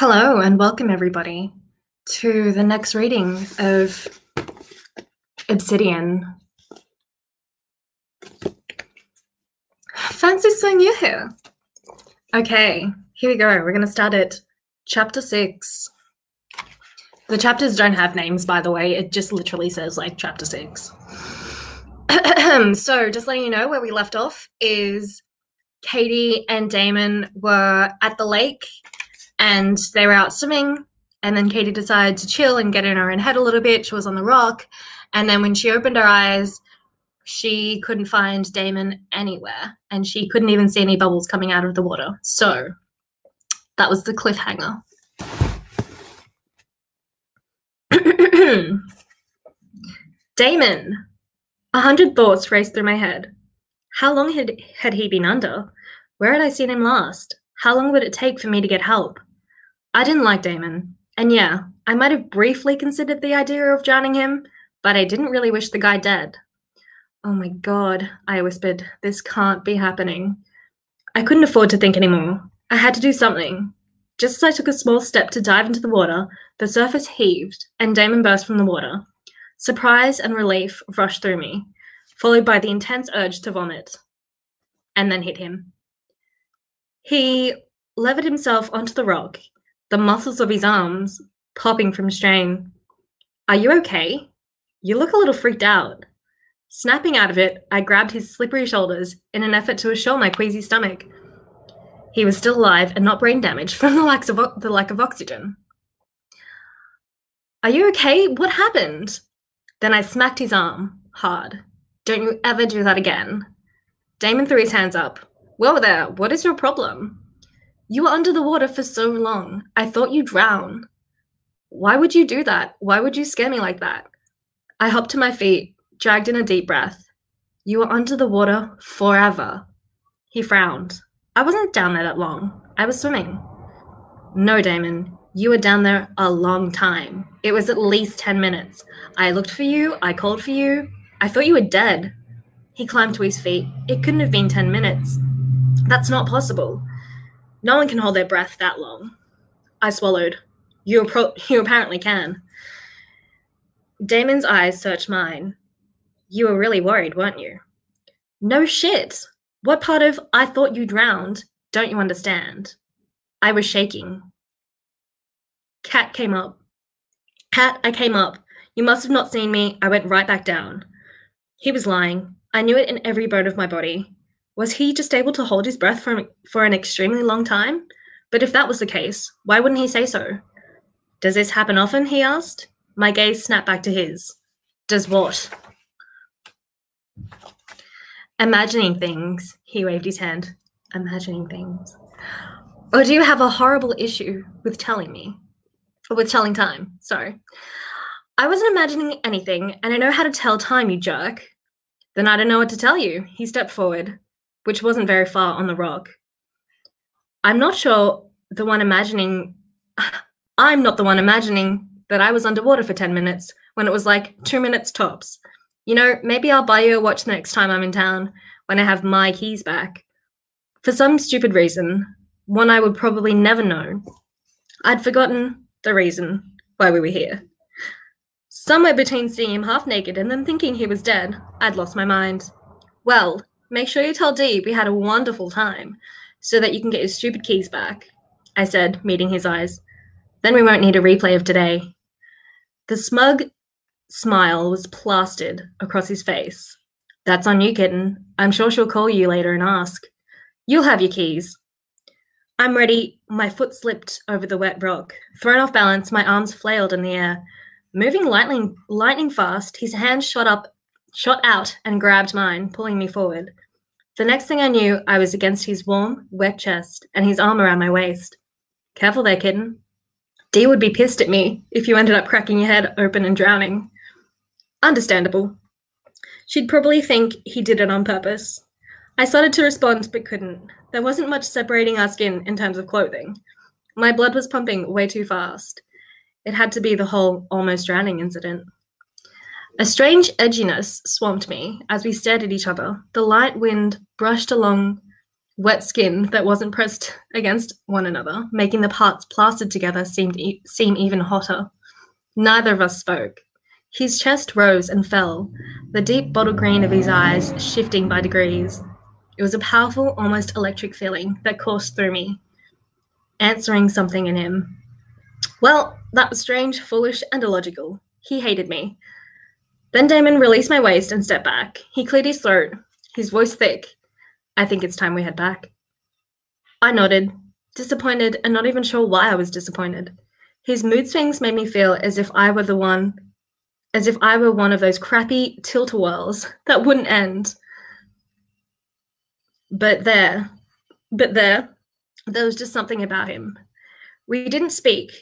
Hello and welcome everybody to the next reading of Obsidian. Fancy seeing you here. Okay, here we go. We're going to start at chapter 6. The chapters don't have names, by the way. It just literally says like chapter 6. So just letting you know where we left off is Katie and Damon were at the lake and they were out swimming, and then Katie decided to chill and get in her own head a little bit. She was on the rock, and then when she opened her eyes, she couldn't find Damon anywhere, and she couldn't even see any bubbles coming out of the water. So that was the cliffhanger. Damon! 100 thoughts raced through my head. How long had he been under? Where had I seen him last? How long would it take for me to get help? I didn't like Damon, and yeah, I might have briefly considered the idea of drowning him, but I didn't really wish the guy dead. Oh my god, I whispered, this can't be happening. I couldn't afford to think anymore. I had to do something. Just as I took a small step to dive into the water, the surface heaved, and Damon burst from the water. Surprise and relief rushed through me, followed by the intense urge to vomit, and then hit him. He levered himself onto the rock, the muscles of his arms popping from strain. Are you okay? You look a little freaked out. Snapping out of it, I grabbed his slippery shoulders in an effort to assure my queasy stomach. He was still alive and not brain damaged from the lack of oxygen. Are you okay? What happened? Then I smacked his arm hard. Don't you ever do that again. Damon threw his hands up. Whoa there, what is your problem? You were under the water for so long. I thought you'd drown. Why would you do that? Why would you scare me like that? I hopped to my feet, dragged in a deep breath. You were under the water forever. He frowned. I wasn't down there that long. I was swimming. No, Damon. You were down there a long time. It was at least 10 minutes. I looked for you. I called for you. I thought you were dead. He climbed to his feet. It couldn't have been 10 minutes. That's not possible. No one can hold their breath that long. I swallowed. You apparently can. Damon's eyes searched mine. You were really worried, weren't you? No shit. What part of I thought you drowned don't you understand? I was shaking. I came up. You must have not seen me. I went right back down. He was lying. I knew it in every bone of my body. Was he just able to hold his breath for an extremely long time? But if that was the case, why wouldn't he say so? Does this happen often? He asked. My gaze snapped back to his. Does what? Imagining things. He waved his hand. Imagining things. Or do you have a horrible issue with telling me? Or with telling time, sorry. I wasn't imagining anything, and I know how to tell time, you jerk. Then I don't know what to tell you. He stepped forward, which wasn't very far on the rock. I'm not the one imagining that I was underwater for 10 minutes when it was like 2 minutes tops. You know, maybe I'll buy you a watch the next time I'm in town when I have my keys back. For some stupid reason, one I would probably never know, I'd forgotten the reason why we were here. Somewhere between seeing him half naked and then thinking he was dead, I'd lost my mind. Well, make sure you tell Dee we had a wonderful time so that you can get your stupid keys back, I said, meeting his eyes. Then we won't need a replay of today. The smug smile was plastered across his face. That's on you, kitten. I'm sure she'll call you later and ask. You'll have your keys. I'm ready. My foot slipped over the wet rock. Thrown off balance, my arms flailed in the air. Moving lightning fast, his hand shot out and grabbed mine, pulling me forward. The next thing I knew, I was against his warm, wet chest and his arm around my waist. Careful there, kitten. Dee would be pissed at me if you ended up cracking your head open and drowning. Understandable. She'd probably think he did it on purpose. I started to respond, but couldn't. There wasn't much separating our skin in terms of clothing. My blood was pumping way too fast. It had to be the whole almost drowning incident. A strange edginess swamped me as we stared at each other. The light wind brushed along wet skin that wasn't pressed against one another, making the parts plastered together seem even hotter. Neither of us spoke. His chest rose and fell, the deep bottle green of his eyes shifting by degrees. It was a powerful, almost electric feeling that coursed through me, answering something in him. Well, that was strange, foolish, and illogical. He hated me. Then Damon released my waist and stepped back. He cleared his throat, his voice thick. I think it's time we head back. I nodded, disappointed and not even sure why I was disappointed. His mood swings made me feel as if I were one of those crappy tilt-a-whirls that wouldn't end. But there was just something about him. We didn't speak.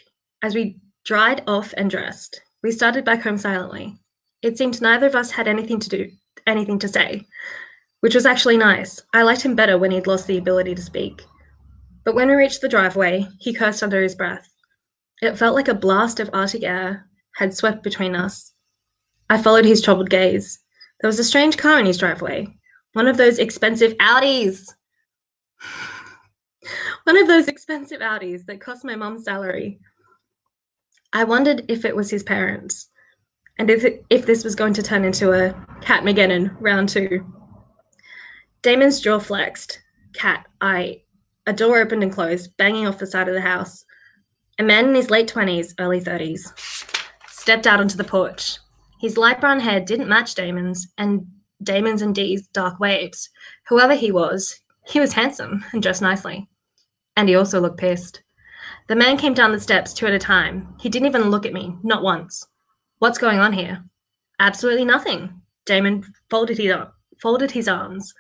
As we dried off and dressed, we started back home silently. It seemed neither of us had anything to say, which was actually nice. I liked him better when he'd lost the ability to speak. But when we reached the driveway, he cursed under his breath. It felt like a blast of Arctic air had swept between us. I followed his troubled gaze. There was a strange car in his driveway. One of those expensive Audis. One of those expensive Audis that cost my mum's salary. I wondered if it was his parents, and if this was going to turn into a Catmageddon round 2. Damon's jaw flexed. Cat, a door opened and closed, banging off the side of the house. A man in his late 20s, early 30s, stepped out onto the porch. His light brown hair didn't match Damon's and Dee's dark waves. Whoever he was handsome and dressed nicely. And he also looked pissed. The man came down the steps 2 at a time. He didn't even look at me, not once. What's going on here? Absolutely nothing. Damon folded his arms.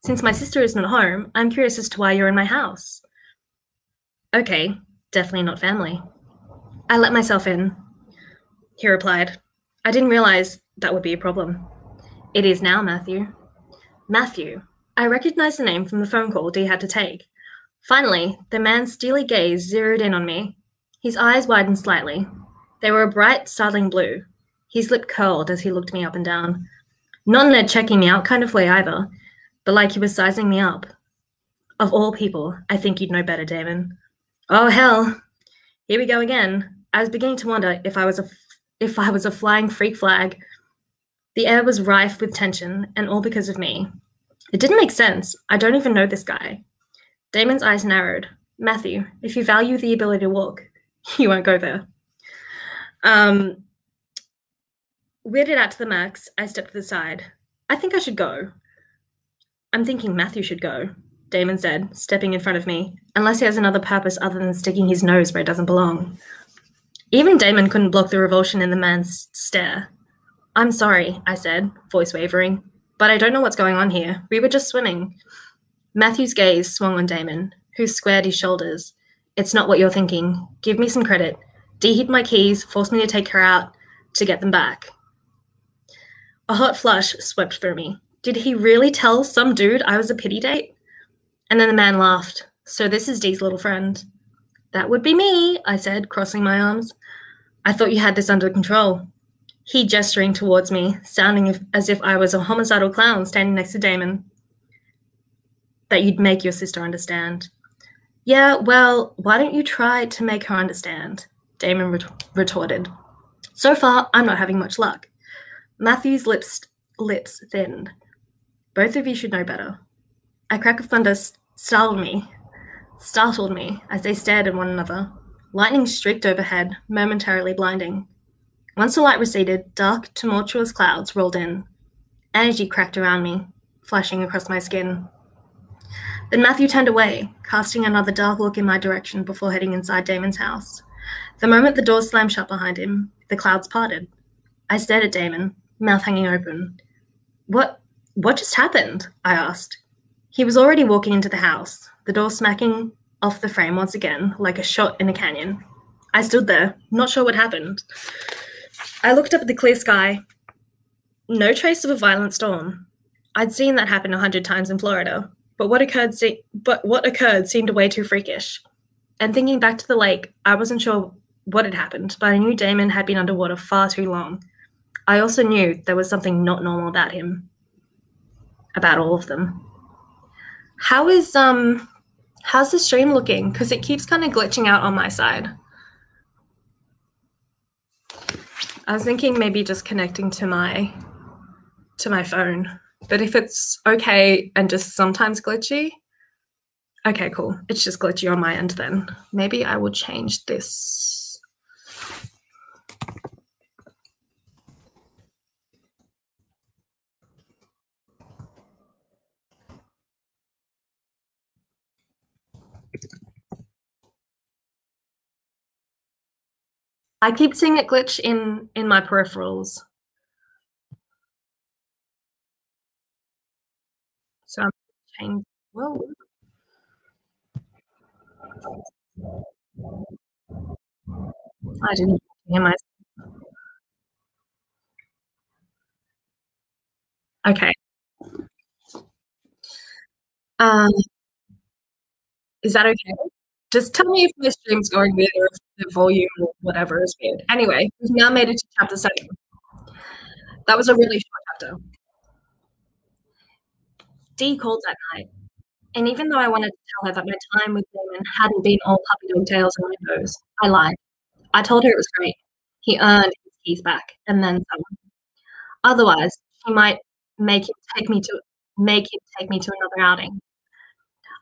Since my sister is not home, I'm curious as to why you're in my house. Okay, definitely not family. I let myself in. He replied. I didn't realize that would be a problem. It is now, Matthew. Matthew. I recognized the name from the phone call Dee had to take. Finally, the man's steely gaze zeroed in on me. His eyes widened slightly. They were a bright, startling blue. His lip curled as he looked me up and down. Not in a checking me out kind of way either, but like he was sizing me up. Of all people, I think you'd know better, Damon. Oh, hell. Here we go again. I was beginning to wonder if I was a flying freak flag. The air was rife with tension, and all because of me. It didn't make sense. I don't even know this guy. Damon's eyes narrowed. Matthew, if you value the ability to walk, you won't go there. Weirded out to the max, I stepped to the side. I think I should go. I'm thinking Matthew should go, Damon said, stepping in front of me, unless he has another purpose other than sticking his nose where it doesn't belong. Even Damon couldn't block the revulsion in the man's stare. I'm sorry, I said, voice wavering, but I don't know what's going on here. We were just swimming. Matthew's gaze swung on Damon, who squared his shoulders. It's not what you're thinking. Give me some credit. Dee hid my keys, forced me to take her out to get them back. A hot flush swept through me. Did he really tell some dude I was a pity date? And then the man laughed. So this is Dee's little friend. That would be me, I said, crossing my arms. I thought you had this under control. He gesturing towards me, sounding as if I was a homicidal clown standing next to Damon. That you'd make your sister understand. Yeah, well, why don't you try to make her understand? Damon retorted. So far, I'm not having much luck. Matthew's lips thinned. Both of you should know better. A crack of thunder startled me as they stared at one another. Lightning streaked overhead, momentarily blinding. Once the light receded, dark, tumultuous clouds rolled in. Energy cracked around me, flashing across my skin. Then Matthew turned away, casting another dark look in my direction before heading inside Damon's house. The moment the door slammed shut behind him, the clouds parted. I stared at Damon, mouth hanging open. What just happened? I asked. He was already walking into the house, the door smacking off the frame once again, like a shot in a canyon. I stood there, not sure what happened. I looked up at the clear sky. No trace of a violent storm. I'd seen that happen 100 times in Florida, but what occurred seemed way too freakish. And thinking back to the lake, I wasn't sure what had happened, but I knew Damon had been underwater far too long. I also knew there was something not normal about him. About all of them. How's the stream looking? Because it keeps kind of glitching out on my side. I was thinking maybe just connecting to my phone. But if it's okay and just sometimes glitchy, okay, cool. It's just glitchy on my end then. Maybe I will change this. I keep seeing it glitch in my peripherals. So I'm changing. Whoa. I didn't hear myself. Okay. Um, is that okay? Just tell me if my stream's going weird or if the volume or whatever is weird. Anyway, we've now made it to chapter 7. That was a really short chapter. Dee called that night, and even though I wanted to tell her that my time with Damon hadn't been all puppy dog tails and rainbows, I lied. I told her it was great. He earned his keys back, and then some. Otherwise, she might make him take me to another outing.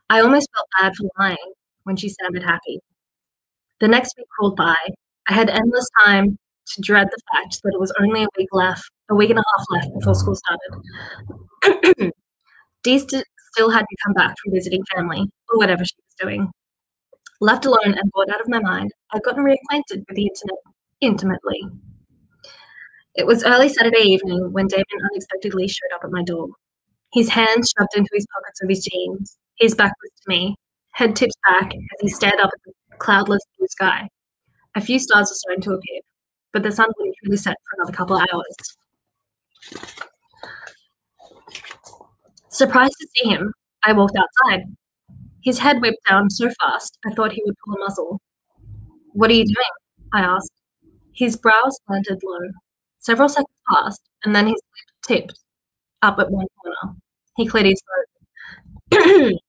I almost felt bad for lying when she sounded happy. The next week crawled by. I had endless time to dread the fact that it was only a week and a half left before school started. Dee still hadn't come back from visiting family, or whatever she was doing. Left alone and bored out of my mind, I'd gotten reacquainted with the internet intimately. It was early Saturday evening when Damon unexpectedly showed up at my door. His hands shoved into his pockets of his jeans, his back was to me, head tipped back as he stared up at the cloudless blue sky. A few stars were starting to appear, but the sun wouldn't really set for another couple of hours. Surprised to see him, I walked outside. His head whipped down so fast I thought he would pull a muzzle. "What are you doing?" I asked. His brows slanted low. Several seconds passed, and then his lip tipped up at one corner. He cleared his throat.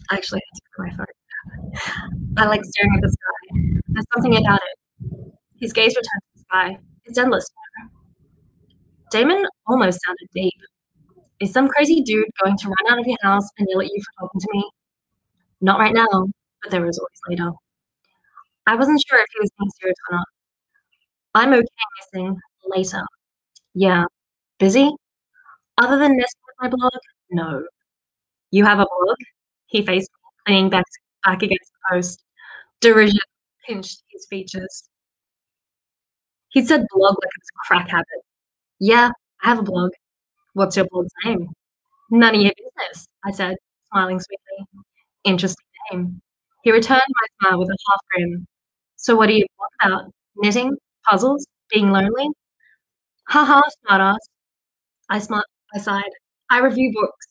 I actually had to clear my phone. I like staring at the sky. There's something about it. His gaze returned to the sky. It's endless. Damon almost sounded deep. Is some crazy dude going to run out of your house and yell at you for talking to me? Not right now, but there was always later. I wasn't sure if he was being serious or not. I'm okay missing later. Yeah. Busy? Other than messing with my blog? No. You have a blog? He faced me, leaning back against the post. Derision pinched his features. He said blog like it was a crack habit. Yeah, I have a blog. What's your blog's name? None of your business, I said, smiling sweetly. Interesting name. He returned my smile with a half grin. So what do you blog about? Knitting? Puzzles? Being lonely? Haha, smartass. I sighed. I review books.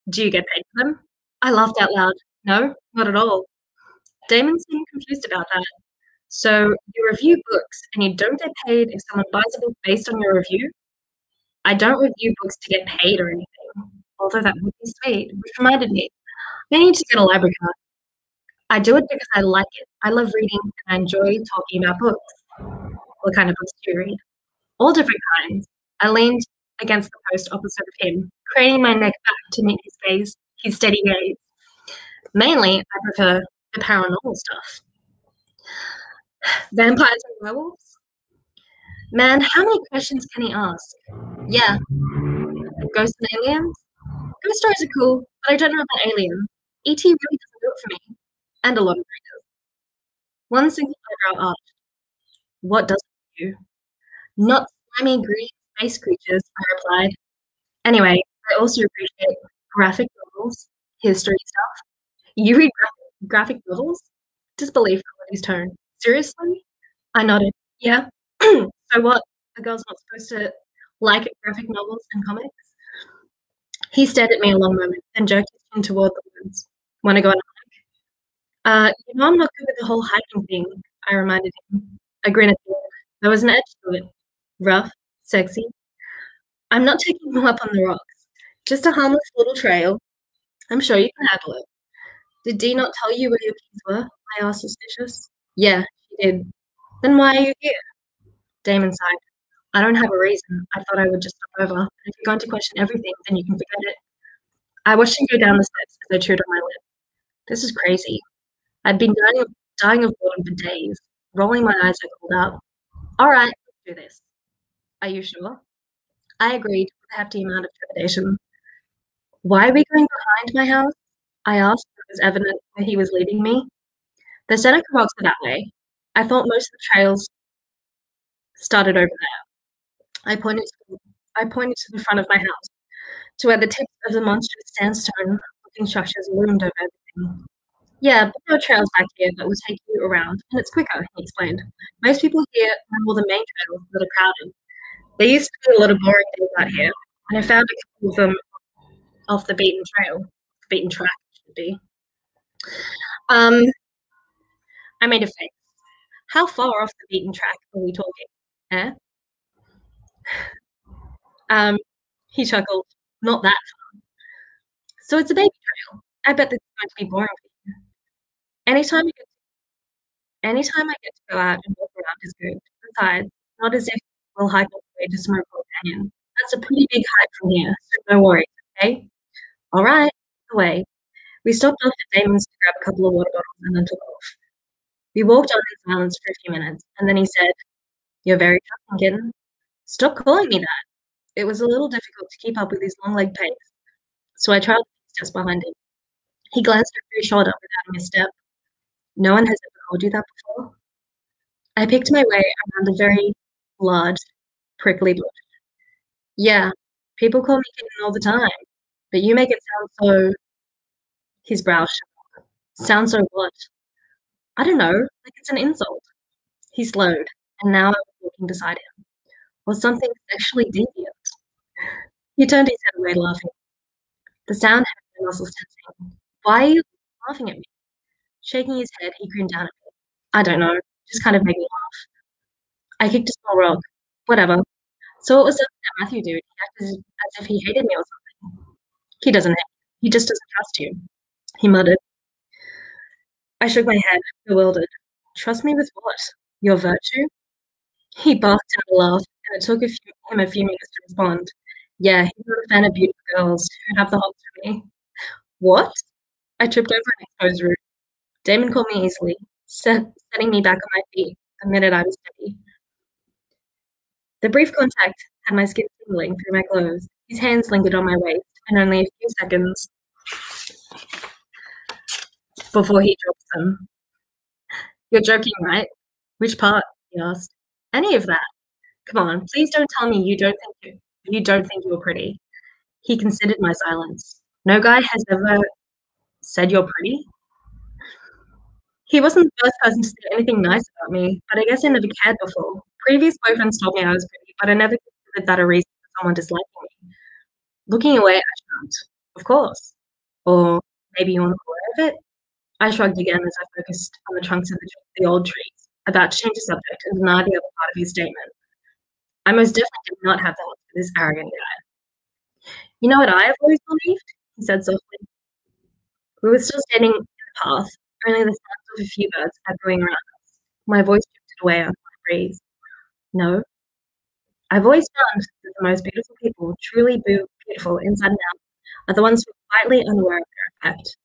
Do you get paid for them? I laughed out loud. No, not at all. Damon seemed confused about that. So you review books and you don't get paid if someone buys a book based on your review? I don't review books to get paid or anything, although that would be sweet, which reminded me, I need to get a library card. I do it because I like it. I love reading and I enjoy talking about books. What kind of books do you read? All different kinds. I leaned against the post opposite of him, craning my neck back to meet his steady gaze. Mainly, I prefer the paranormal stuff. Vampires and werewolves? Man, how many questions can he ask? Yeah. Ghosts and aliens? Ghost stories are cool, but I don't know about aliens. E.T. really doesn't do it for me. And a lot of readers. One single eyebrow arched. What does it do? Not slimy green space creatures, I replied. Anyway, I also appreciate graphic novels, history stuff. You read graphic novels? Disbelief colored his tone. Seriously? I nodded. Yeah. So what? A girl's not supposed to like graphic novels and comics? He stared at me a long moment and jerked his chin toward the woods. Want to go on a hike? I'm not good with the whole hiking thing, I reminded him. A grin appeared. There was an edge to it. Rough, sexy. I'm not taking you up on the rocks. Just a harmless little trail. I'm sure you can handle it. Did Dee not tell you where your keys were? I asked, suspicious. Yeah, she did. Then why are you here? Damon sighed. I don't have a reason. I thought I would just stop over. If you're going to question everything, then you can forget it. I watched him go down the steps as I chewed on my lip. This is crazy. I'd been dying of boredom for days. Rolling my eyes, I called out, all right, let's do this. Are you sure? I agreed with a hefty amount of trepidation. Why are we going behind my house? I asked when it was evident that he was leaving me. The Seneca rocks were that way. I thought most of the trails started over there. I pointed to the front of my house, to where the tips of the monstrous sandstone-looking structures loomed over everything. Yeah, but there are trails back here that will take you around, and it's quicker, he explained. Most people here know all the main trails that are crowded. There used to be a lot of boring days out here, and I found a couple of them off the beaten trail. Beaten track, it should be. Um, I made a face. How far off the beaten track are we talking? Eh? He chuckled. Not that far. So it's a baby trail. I bet this is going to be boring for you. Anytime I get to go out and walk around is good. Besides, not as if we'll hike all the way to Smoke Hole Canyon. That's a pretty big hike from here, so no worries, okay? All right, away. We stopped off at Damon's to grab a couple of water bottles and then took off. We walked on in silence for a few minutes, and then he said, You're very tough, kitten. Stop calling me that. It was a little difficult to keep up with his long-legged pace, so I trailed just behind him. He glanced over his shoulder without a misstep. No one has ever called you that before? I picked my way around a very large, prickly bush. Yeah, people call me kitten all the time, but you make it sound so. His brow shook. Sound so what? I don't know, like it's an insult. He slowed, and now I was walking beside him. Or something sexually deviant. He turned his head away, laughing. The sound had my muscles tensing. Why are you laughing at me? Shaking his head, he grinned down at me. I don't know, just kind of made me laugh. I kicked a small rock. Whatever. So what was up with that Matthew dude? He acted as if he hated me or something. He doesn't hate you. He just doesn't trust you. He muttered. I shook my head, bewildered. Trust me with what? Your virtue? He barked and I laughed, and it took him a few minutes to respond. Yeah, he's not a fan of beautiful girls who have the hots for me. What? I tripped over an exposed root. Damon called me easily, setting me back on my feet the minute I was steady. The brief contact had my skin tingling through my clothes. His hands lingered on my waist, and only a few seconds before he dropped them. You're joking, right? Which part? He asked. Any of that. Come on, please don't tell me you don't think you're pretty. He considered my silence. No guy has ever said you're pretty. He wasn't the first person to say anything nice about me, but I guess I never cared before. Previous boyfriends told me I was pretty, but I never considered that a reason for someone disliking me. Looking away, I shrugged. Of course. Or maybe you're not aware of it? I shrugged again as I focused on the trunks of the old trees, about to change the subject and deny the other part of his statement. I most definitely did not have the heart for this arrogant guy. You know what I have always believed? He said softly. We were still standing in the path, only the sounds of a few birds echoing around us. My voice drifted away on the breeze. No. I've always found that the most beautiful people, truly beautiful inside and out, are the ones who are quietly unaware of their effect.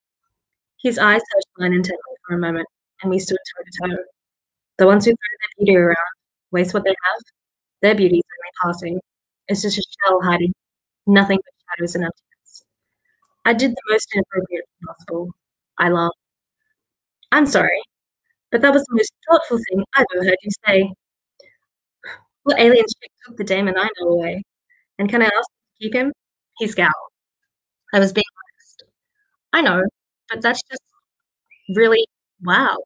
His eyes searched mine intently for a moment, and we stood toe to toe. The ones who throw their beauty around, waste what they have, their beauty is only passing. It's just a shell hiding nothing but shadows and emptiness. I did the most inappropriate thing possible. I laughed. I'm sorry, but that was the most thoughtful thing I've ever heard you say. What alien chick took the Damon I know away? And can I ask to keep him? He scowled. I was being honest. I know, but that's just really wow.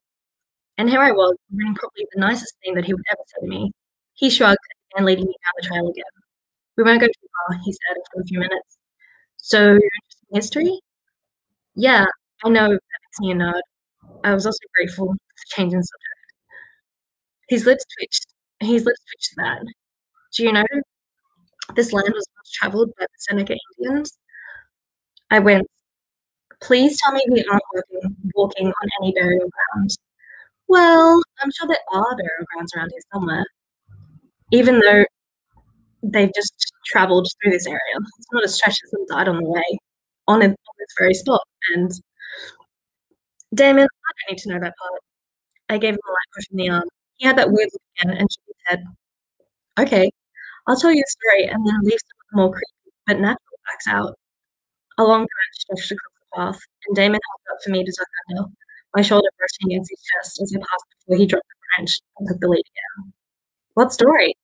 And here I was, doing probably the nicest thing that he would ever say to me. He shrugged and leading me down the trail again. We won't go too far, he said after a few minutes. So you're interested in history? Yeah, I know that makes me a nerd. I was also grateful for the change in subject. His lips twitched. His lips twitched to that. Do you know this land was once traveled by the Seneca Indians? I winced. Please tell me we aren't walking on any burial ground. Well, I'm sure there are burial grounds around here somewhere, even though they've just travelled through this area. It's not a stretch that someone died on the way, on this very spot. And Damon, I don't need to know that part. I gave him a light push in the arm. He had that weird look again and shook his head. Okay, I'll tell you a story and then leave some of the more creepy but natural facts out. A long branch stretched across the path, and Damon held up for me to tuck under, my shoulder brushing against his chest as I passed before he dropped the branch and took the lead again. What story?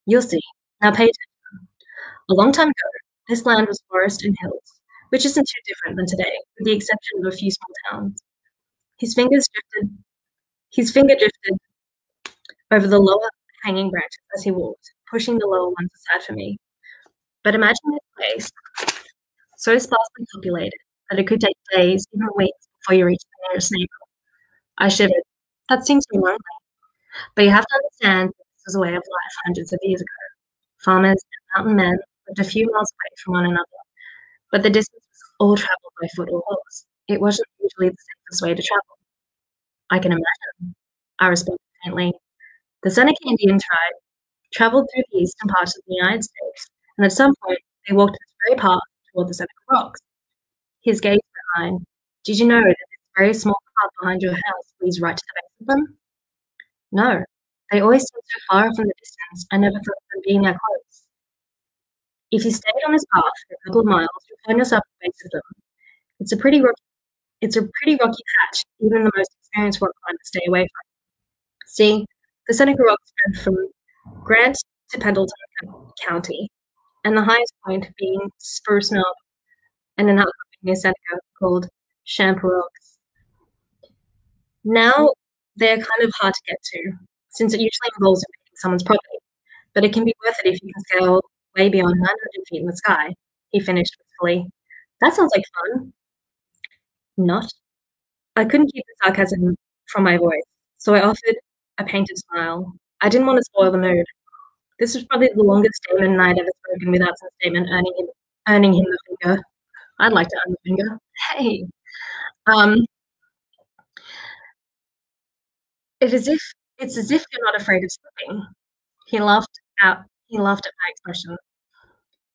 You'll see. Now pay attention. A long time ago, this land was forest and hills, which isn't too different than today, with the exception of a few small towns. His fingers drifted. His finger drifted over the lower hanging branches as he walked, pushing the lower ones aside for me. But imagine this place, so sparsely populated that it could take days, even weeks, before you reach the nearest neighbor. I shivered. That seems too lonely. But you have to understand that this was a way of life hundreds of years ago. Farmers and mountain men lived a few miles away from one another, but the distance was all travelled by foot or horse. It wasn't usually the safest way to travel. I can imagine, I responded faintly. The Seneca Indian tribe travelled through the eastern parts of the United States, and at some point they walked this very path toward the Seneca Rocks. His gaze went mine. Did you know that this very small path behind your house leads right to the base of them? No. They always seem so far from the distance, I never thought of them being that close. If you stayed on this path for a couple of miles, you'll find yourself at the base of them. It's a pretty rocky patch, even the most experienced rock climbers stay away from. See, the Seneca Rocks spread from Grant to Pendleton County, and the highest point being Spruce Knob, and an outcrop near Seneca called Champa Rocks. Now, they're kind of hard to get to, since it usually involves invading someone's property, but it can be worth it if you can scale way beyond 900 feet in the sky, he finished wistfully. That sounds like fun. Not. I couldn't keep the sarcasm from my voice, so I offered a painted smile. I didn't want to spoil the mood. This was probably the longest Damon and I had ever spoken without some statement earning him the finger. I'd like to earn the finger. Hey. It's as if you're not afraid of slipping. He laughed at my expression.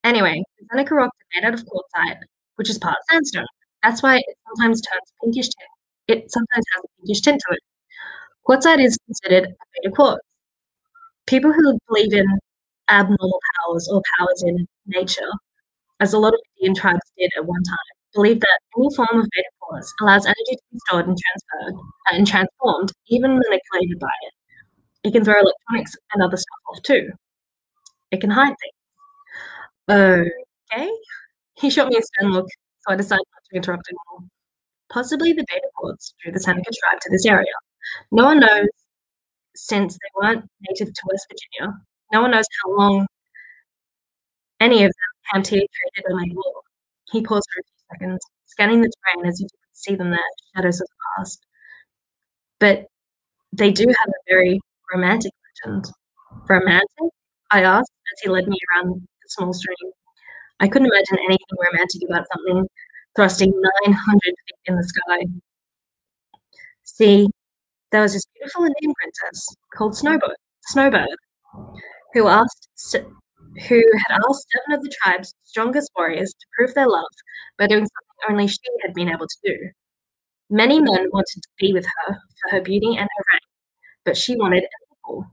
Anyway, the Seneca rocks are made out of quartzite, which is part sandstone. That's why it sometimes turns pinkish tint. It sometimes has a pinkish tint to it. Quartzite is considered a beta quartz. People who believe in abnormal powers or powers in nature, as a lot of Indian tribes did at one time, believe that any form of beta quartz allows energy to be stored and transferred and transformed, even manipulated by it. It can throw electronics and other stuff off too. It can hide things. Okay? He shot me a stern look, so I decided not to interrupt anymore. Possibly the beta quartz drew the Seneca tribe to this area. No one knows, since they weren't native to West Virginia. No one knows how long any of them camped here, traded, or made war. He paused for a few seconds, scanning the terrain as if you could see them there, shadows of the past. But they do have a very romantic legend. Romantic? I asked as he led me around the small stream. I couldn't imagine anything romantic about something thrusting 900 feet in the sky. See, there was this beautiful Indian princess called Snowbird, who had asked 7 of the tribe's strongest warriors to prove their love by doing something only she had been able to do. Many men wanted to be with her for her beauty and her rank, but she wanted an equal.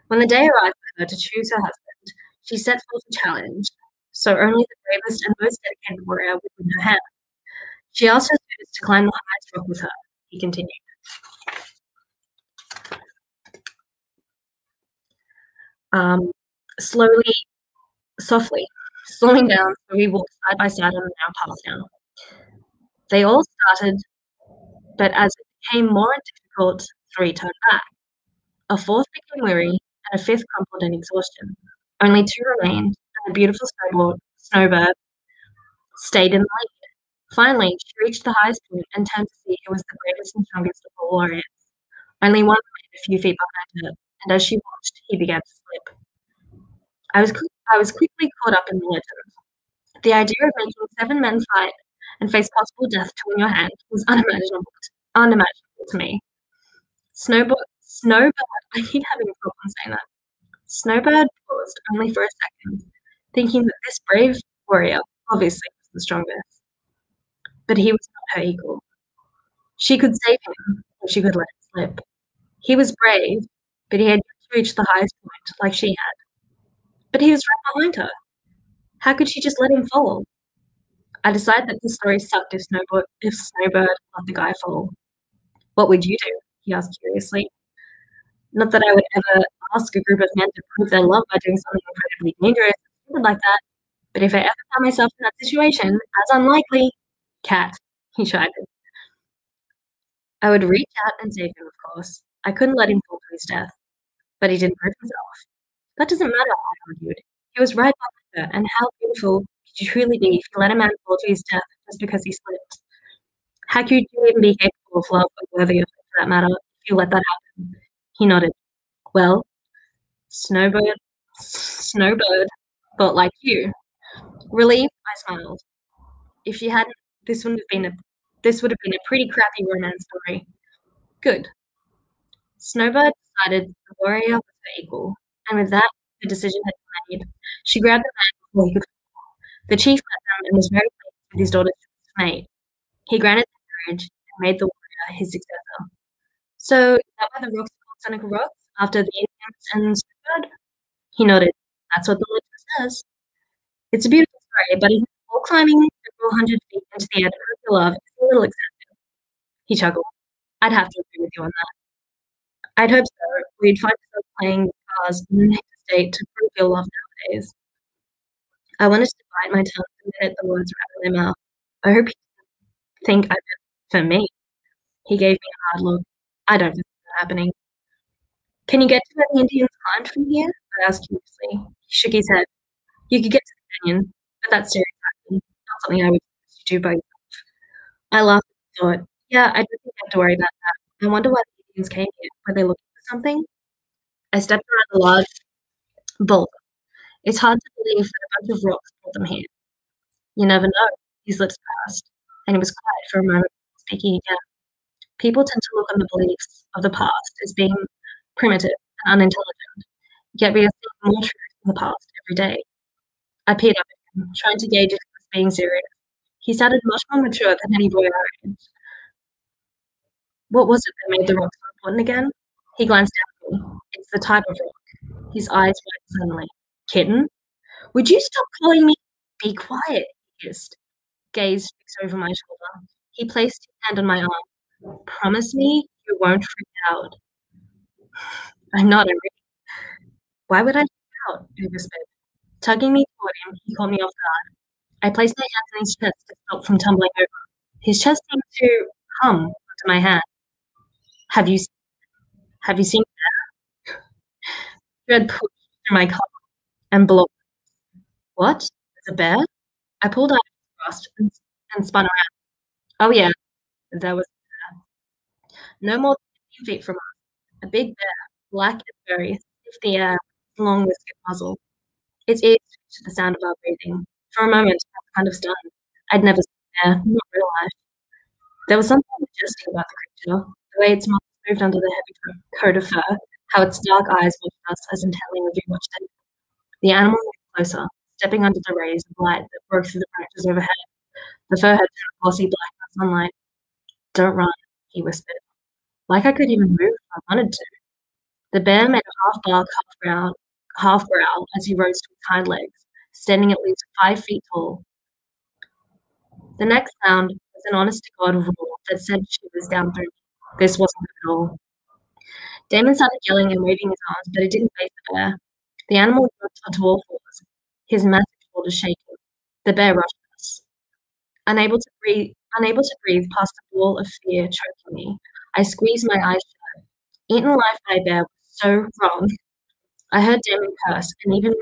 When the day arrived for her to choose her husband, she set forth a challenge, so only the bravest and most dedicated warrior would win her hand. She asked her suitors to climb the highest rock with her, he continued. Softly, slowing down, so we walked side by side on the narrow path now. They all started, but as it became more difficult, 3 turned back. A 4th became weary, and a 5th crumpled in exhaustion. Only 2 remained, and the beautiful Snowbird stayed in the lead. Finally, she reached the highest point and turned to see who was the greatest and strongest of all warriors. Only one remained a few feet behind her, and as she watched, he began to slip. I was quickly caught up in the legend. The idea of making 7 men fight and face possible death to in your hand was unimaginable to me. Snowbird, I keep having a problem saying that. Snowbird paused only for a second, thinking that this brave warrior obviously was the strongest, but he was not her equal. She could save him, or she could let him slip. He was brave, but he had yet to reach the highest point like she had. But he was right behind her. How could she just let him fall? I decided that the story sucked if Snowbird let the guy fall. What would you do? He asked curiously. Not that I would ever ask a group of men to prove their love by doing something incredibly dangerous or stupid like that, but if I ever found myself in that situation, as unlikely, cat, he chided. I would reach out and save him, of course. I couldn't let him fall to his death, but he didn't hurt himself. That doesn't matter, I argued. He was right behind her, and how beautiful could you truly be if you let a man fall to his death just because he slipped? How could you even be capable of love or worthy of it, for that matter, if you let that happen? He nodded. Well, Snowbird thought like you. Relieved, I smiled. If she hadn't, this would have been a pretty crappy romance story. Good. Snowbird decided the warrior was her equal, and with that, the decision had been made. She grabbed the man before he could fall. The chief met them and was very pleased with his daughter's mate. He granted their marriage and made the warrior his successor. So, is that why the rocks are called Seneca Rocks, after the Indians and Snowbird? He nodded. That's what the legend says. It's a beautiful story, but isn't wall climbing several hundred feet into the air to prove your love is a little excessive. He chuckled. I'd have to agree with you on that. I'd hope so, or you'd find yourself playing with cars in the state to prove your love nowadays. I wanted to bite my tongue the minute the words were out of my mouth. I hope you think I meant for me. He gave me a hard look. I don't think that's happening. Can you get to where the Indians climbed from here? I asked curiously. He shook his head. You could get to the canyon, but that's stereotyping, not something I would suggest you do by yourself. I laughed and thought, yeah, I don't think I have to worry about that. I wonder why the Indians came here. Were they looking for something? I stepped around a large boulder. It's hard to believe that a bunch of rocks brought them here. You never know. His lips passed, and he was quiet for a moment, speaking again. People tend to look on the beliefs of the past as being primitive and unintelligent, yet we are seeing more truth in the past every day. I peered up at him, trying to gauge if he was being serious. He sounded much more mature than any boy our age. What was it that made the rock so important again? He glanced at me. It's the type of rock. His eyes widened suddenly. Kitten? Would you stop calling me? Be quiet, he hissed. Gaze fixed over my shoulder. He placed his hand on my arm. Promise me you won't freak out. I'm not angry. Why would I freak out? I whispered. Tugging me toward him, he caught me off guard. I placed my hands on his chest to stop from tumbling over. His chest seemed to hum onto my hand. Have you seen that? Dread pushed through my collar and blocked. What? There's a bear? I pulled out his grasp and spun around. Oh yeah, there was a bear. No more than 15 feet from us. A big bear, black and furry, sniffed the air with its long whiskered muzzle. Its ears twitched at the sound of our breathing. For a moment, I was kind of stunned. I'd never seen a bear, not real life. There was something majestic about the creature, the way its muzzle moved under the heavy coat of fur, how its dark eyes watched us as intently as we watched it. The animal moved closer, stepping under the rays of light that broke through the branches overhead. The fur had turned glossy black in the sunlight. Don't run, he whispered. Like I could even move if I wanted to. The bear made a half bark, half growl as he rose to his hind legs, standing at least 5 feet tall. The next sound was an honest-to-God roar that sent shivers down through me. This wasn't good at all. Damon started yelling and waving his arms, but it didn't faze the bear. The animal jumped onto all fours, his massive shoulders shaking. The bear rushed us. Unable to breathe past the wall of fear choking me, I squeezed my eyes shut. Eaten alive by a bear was so wrong. I heard Damon curse, and even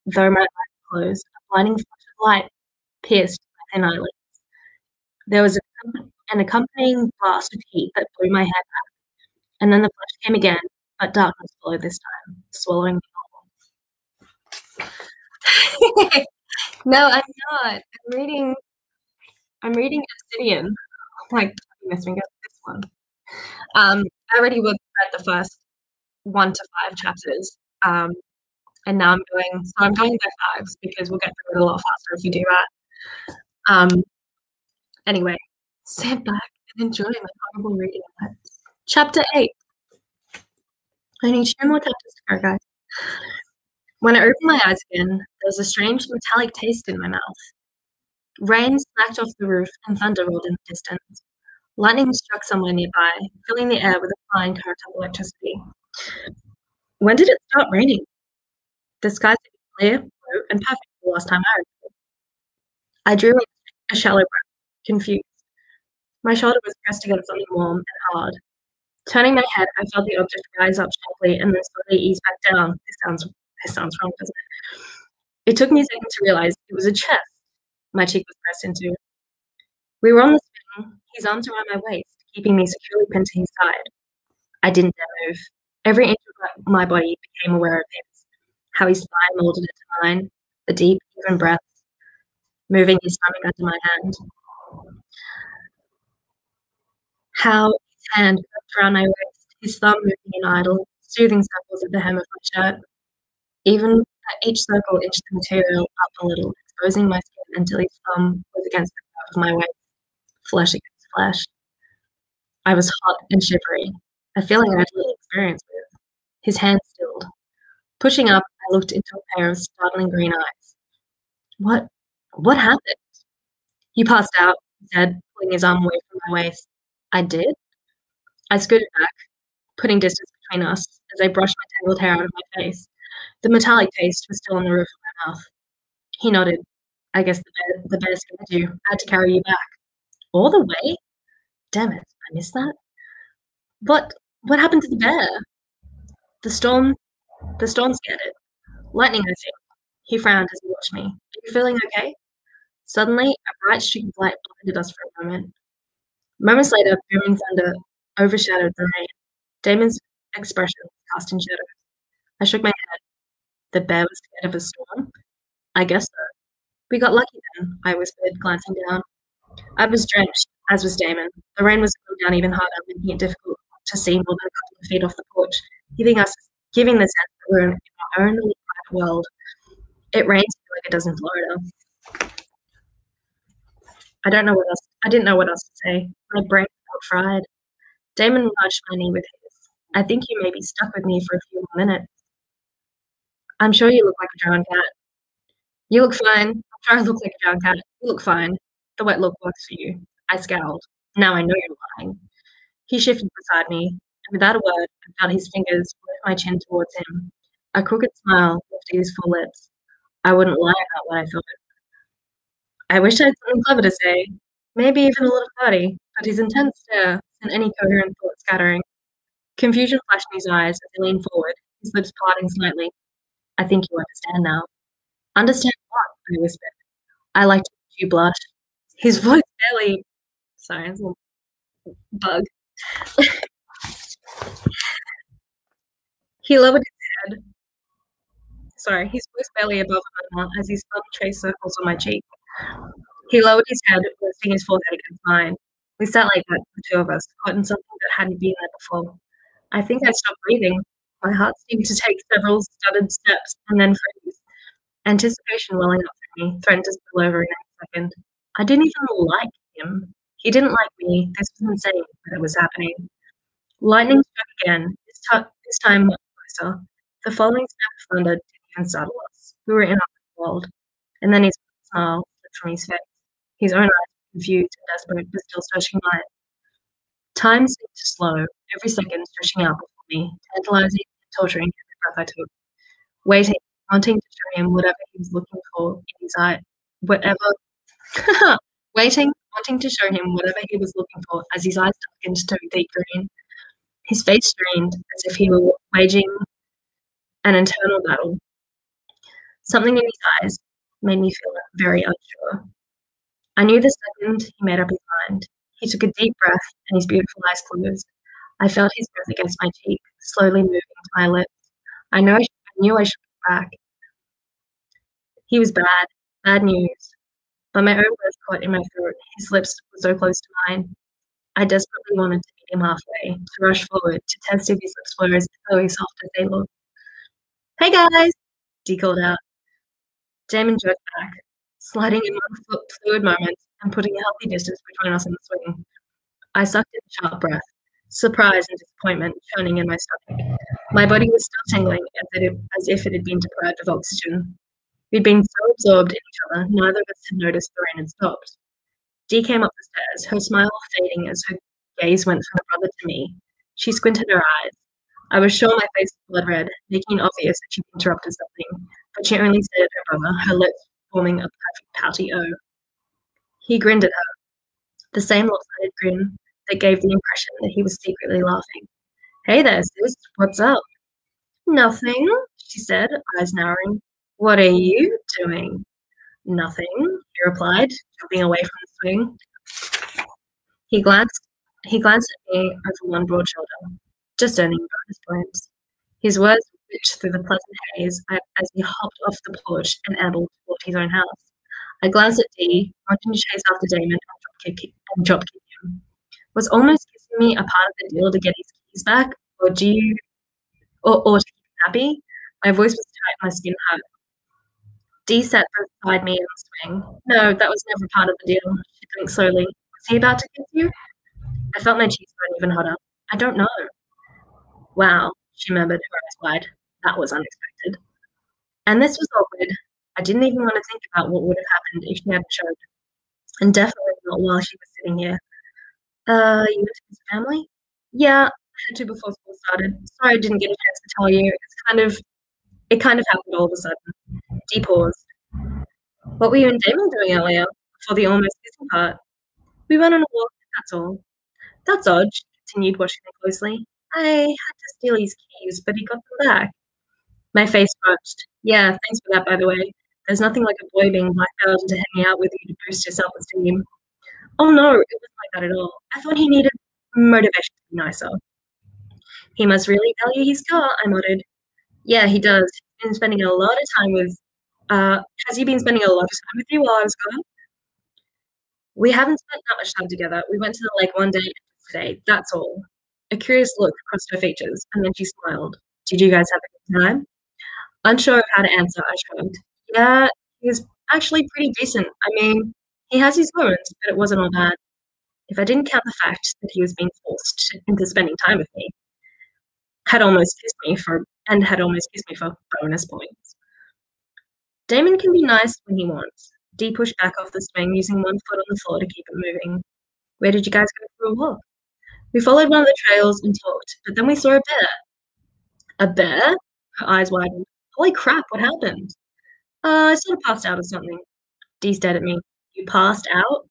though my eyes were closed, a blinding flash of light pierced my thin eyelids. There was an accompanying blast of heat that blew my head back, and then the flash came again, but darkness followed this time, swallowing me whole. No, I'm not. I'm reading Obsidian. Like, this one. I already read the first 1 to 5 chapters, and now I'm going by fives because we'll get through it a lot faster if you do that. Anyway, sit back and enjoy my horrible reading. Chapter 8. I need 2 more chapters to go, guys. When I opened my eyes again, there was a strange metallic taste in my mouth. Rain smacked off the roof and thunder rolled in the distance. Lightning struck somewhere nearby, filling the air with a fine current of electricity. When did it start raining? The skies were clear, blue, and perfect the last time I remember. I drew a shallow breath, confused. My shoulder was pressed against something warm and hard. Turning my head, I felt the object rise up sharply and then slowly ease back down. This sounds wrong, doesn't it? It took me a second to realize it was a chest my cheek was pressed into. We were on the swing, his arms around my waist, keeping me securely pinned to his side. I didn't dare move. Every inch of my body became aware of his, how his thigh molded into mine, the deep, even breaths, moving his stomach under my hand. How his hand wrapped around my waist, his thumb moving in idle, soothing circles at the hem of my shirt. Even at each circle inched the material up a little, exposing my skin until his thumb was against the curve of my waist, flesh against flesh. I was hot and shivery, a feeling I had little experience with. His hand stilled. Pushing up, I looked into a pair of startling green eyes. What happened? You passed out, he said, pulling his arm away from my waist. I did? I scooted back, putting distance between us as I brushed my tangled hair out of my face. The metallic taste was still on the roof of my mouth. He nodded. I guess the bear scared you. I had to carry you back. All the way? Damn it, I missed that. What happened to the bear? The storm scared it. Lightning, I think. He frowned as he watched me. Are you feeling okay? Suddenly, a bright streak of light blinded us for a moment. Moments later, booming thunder overshadowed the rain. Damon's expression was cast in shadow. I shook my head. The bear was scared of a storm? I guess so. We got lucky then, I whispered, glancing down. I was drenched, as was Damon. The rain was coming down even harder, making it difficult to see more than a couple of feet off the porch, giving the sense that we're in our own little private world. It rains like it does in Florida. I didn't know what else to say. My brain felt fried. Damon nudged my knee with his. I think you may be stuck with me for a few more minutes. I'm sure you look like a drowned cat. You look fine. I'm sure I look like a drowned cat. You look fine. The wet look works for you. I scowled. Now I know you're lying. He shifted beside me, and without a word, I felt his fingers lift my chin towards him. A crooked smile lifted his full lips. I wouldn't lie about what I thought. I wish I had something clever to say, maybe even a little flirty, but his intense stare sent any coherent thought scattering. Confusion flashed in his eyes as he leaned forward, his lips parting slightly. I think you understand now. Understand what? I whispered. I like to watch you blush. His voice barely... Sorry, it's a little bug. He lowered his head. Sorry, his voice barely above my mouth as his thumb traced circles on my cheek. He lowered his head, resting his forehead against mine. We sat like that, the two of us, caught in something that hadn't been there before. I think I stopped breathing. My heart seemed to take several stuttered steps and then freeze. Anticipation welling up through me threatened to spill over in any second. I didn't even like him. He didn't like me. This was insane, but it was happening. Lightning struck again, this time much closer. The following snap of thunder didn't even startle us. We were in our world. And then his smile slipped from his face. His own eyes were confused and desperate, but still searching mine. Time seemed to slow, every second stretching out before me, tantalizing and torturing every breath I took. Waiting, wanting to show him whatever he was looking for in his eye. Waiting, wanting to show him whatever he was looking for as his eyes darkened to a deep green. His face strained as if he were waging an internal battle. Something in his eyes made me feel very unsure. I knew the second he made up his mind. He took a deep breath and his beautiful eyes closed. I felt his breath against my cheek, slowly moving to my lips. I knew I should look back. He was bad news. but my own breath caught in my throat. His lips were so close to mine. I desperately wanted to meet him halfway, to rush forward, to test if his lips were as though soft as they looked. "Hey guys!" Dee called out. Damon jerked back, sliding in one fluid moment and putting a healthy distance between us and the swing. I sucked in a sharp breath, surprise and disappointment churning in my stomach. My body was still tingling as if it had been deprived of oxygen. We'd been so absorbed in each other, neither of us had noticed the rain had stopped. Dee came up the stairs, her smile fading as her gaze went from her brother to me. She squinted her eyes. I was sure my face was blood red, making it obvious that she'd interrupted something, but she only stared at her brother, her lips forming a perfect pouty O. He grinned at her, the same lopsided grin that gave the impression that he was secretly laughing. "Hey there, sis, what's up?" "Nothing," she said, eyes narrowing. "What are you doing?" "Nothing," he replied, jumping away from the swing. He glanced at me over one broad shoulder, just earning bonus points. His words switched through the pleasant haze as he hopped off the porch and ambled toward his own house. I glanced at Dee, wanting to chase after Damon and drop kick him. Was almost kissing me a part of the deal to get his keys back, or to keep him happy? My voice was tight, my skin hurt. Dee sat beside me in the swing. "No, that was never part of the deal," she blinked slowly. "Was he about to kiss you?" I felt my cheeks burn even hotter. "I don't know." "Wow," she murmured, her eyes wide. That was unexpected. And this was awkward. I didn't even want to think about what would have happened if she hadn't showed. And definitely not while she was sitting here. You went to his family?" "Yeah, I had to before school started. Sorry I didn't get a chance to tell you. It kind of happened all of a sudden." Dee paused. "What were you and Damon doing earlier, before the almost kissing part?" "We went on a walk, that's all." "That's odd," she continued, watching me closely. "I had to steal his keys, but he got them back." My face flushed. "Yeah, thanks for that, by the way. There's nothing like a boy being blacked out into hanging out with you to boost your self-esteem." "Oh no, it wasn't like that at all. I thought he needed motivation to be nicer." "He must really value his car," I muttered. "Yeah, he does. He's been spending a lot of time with has he been spending a lot of time with you while I was gone?" "We haven't spent that much time together. We went to the lake one day today, that's all." A curious look crossed her features, and then she smiled. "Did you guys have a good time?" Unsure of how to answer, I shrugged. "Yeah, he was actually pretty decent. I mean, he has his moments, but it wasn't all bad. If I didn't count the fact that he was being forced into spending time with me, had almost kissed me for bonus points." "Damon can be nice when he wants." Dee pushed back off the swing, using one foot on the floor to keep it moving. "Where did you guys go for a walk?" "We followed one of the trails and talked, but then we saw a bear." "A bear?" Her eyes widened. "Holy crap, what happened?" I sort of passed out or something." Dee stared at me. "You passed out?"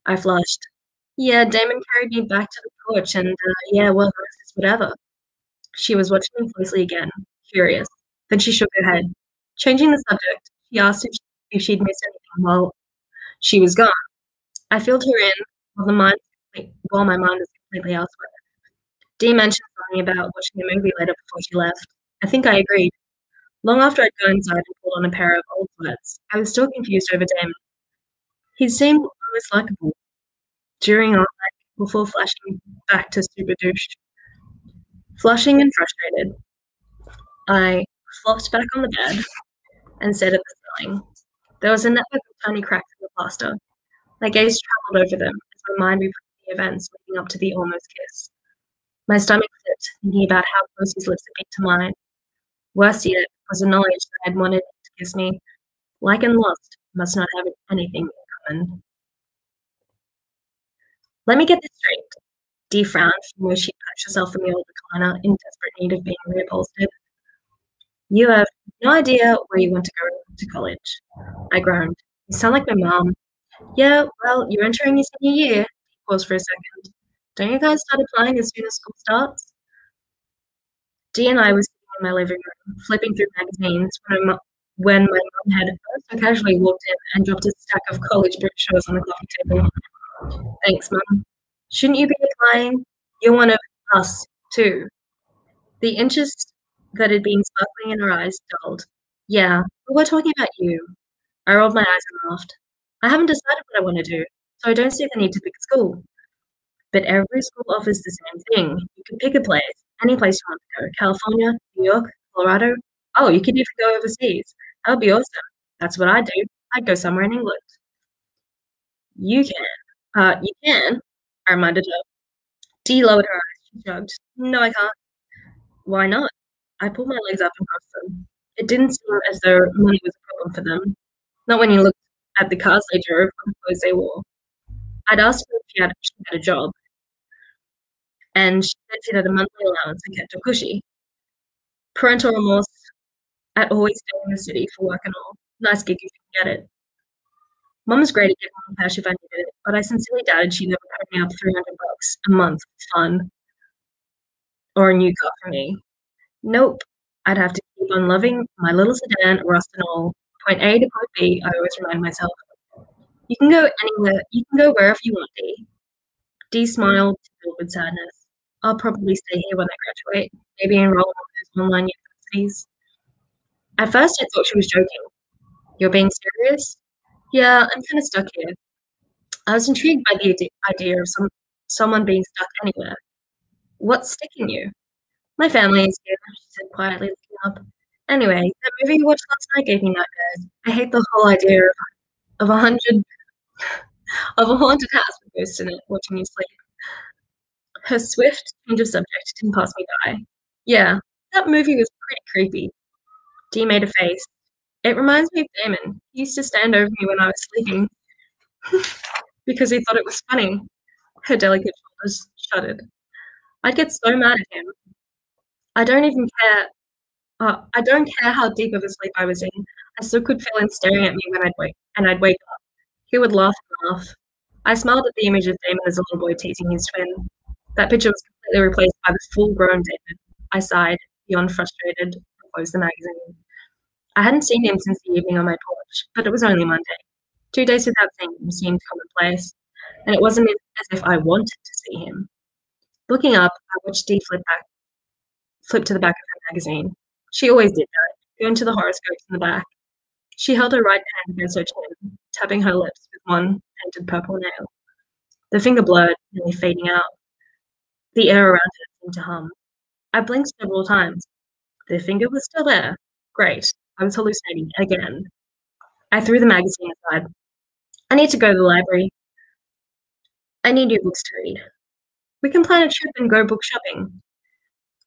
I flushed. "Yeah, Damon carried me back to the porch and, yeah, well, the rest is whatever." She was watching me closely again, curious. Then she shook her head. Changing the subject, she asked if she'd missed anything while she was gone. I filled her in while my mind was completely elsewhere. Dee mentioned something about watching a movie later before she left. I think I agreed. Long after I'd gone inside and pulled on a pair of old sweats, I was still confused over Damon. He seemed almost likable during our night before flashing back to super douche. Flushing and frustrated, I flopped back on the bed and stared at the ceiling. There was a network of tiny cracks in the plaster. My gaze traveled over them as my mind replayed the events leading up to the almost kiss. My stomach flipped, thinking about how close his lips had been to mine. Worse yet was the knowledge that I'd wanted him to kiss me. Like and lust must not have anything in common. Let me get this straight. Dee frowned from where she'd patched herself in the old recliner in desperate need of being reupholstered. "You have no idea where you want to go to college." I groaned. "You sound like my mom." "Yeah, well, you're entering your senior year." He paused for a second. "Don't you guys start applying as soon as school starts?" Dee and I were sitting in my living room, flipping through magazines when my mom had so casually walked in and dropped a stack of college brochures on the coffee table. "Thanks, Mum." "Shouldn't you be applying? You're one of us, too." The interest that had been sparkling in her eyes dulled. "Yeah, but we're talking about you." I rolled my eyes and laughed. I haven't decided what I want to do, so I don't see the need to pick a school. But every school offers the same thing. You can pick a place, any place you want to go. California, New York, Colorado. Oh, you could even go overseas. That would be awesome. That's what I'd do. I'd go somewhere in England. You can. You can, I reminded her. Dee lowered her eyes. She shrugged. No, I can't. Why not? I pulled my legs up and crossed them. It didn't seem as though money was a problem for them. Not when you looked at the cars they drove or the clothes they wore. I'd asked her if she had a job, and she said she had a monthly allowance and kept her cushy. Parental remorse at always staying in the city for work and all. Nice gig if you can get it. Mum was great at giving me cash if I needed it, but I sincerely doubted she'd ever put me up $300 a month for fun or a new car for me. Nope. I'd have to keep on loving my little sedan, rust and all. Point A to point B, I always remind myself. You can go anywhere, you can go wherever you want, Dee. Dee smiled, filled with sadness. I'll probably stay here when I graduate, maybe enroll in one of those online universities. At first, I thought she was joking. You're being serious? Yeah, I'm kind of stuck here. I was intrigued by the idea of someone being stuck anywhere. What's sticking you? My family is here, she said quietly, looking up. Anyway, that movie you watched last night gave me nightmares. I hate the whole idea of a hundred of a haunted house with ghosts in it, watching you sleep. Her swift change of subject didn't pass me by. Yeah, that movie was pretty creepy. Dee made a face. It reminds me of Damon. He used to stand over me when I was sleeping because he thought it was funny. Her delicate shoulders shuddered. I'd get so mad at him. I don't even care. I don't care how deep of a sleep I was in. I still could feel him staring at me when I'd wake up. He would laugh and laugh. I smiled at the image of Damon as a little boy teasing his twin. That picture was completely replaced by the full-grown Damon. I sighed, beyond frustrated, and closed the magazine. I hadn't seen him since the evening on my porch, but it was only Monday. 2 days without seeing him seemed commonplace, and it wasn't as if I wanted to see him. Looking up, I watched Dee flip to the back of her magazine. She always did that, go into the horoscopes in the back. She held her right hand against her chin, tapping her lips with one painted purple nail. The finger blurred, nearly fading out. The air around her seemed to hum. I blinked several times. The finger was still there. Great. I was hallucinating again. I threw the magazine aside. I need to go to the library. I need new books to read. We can plan a trip and go book shopping.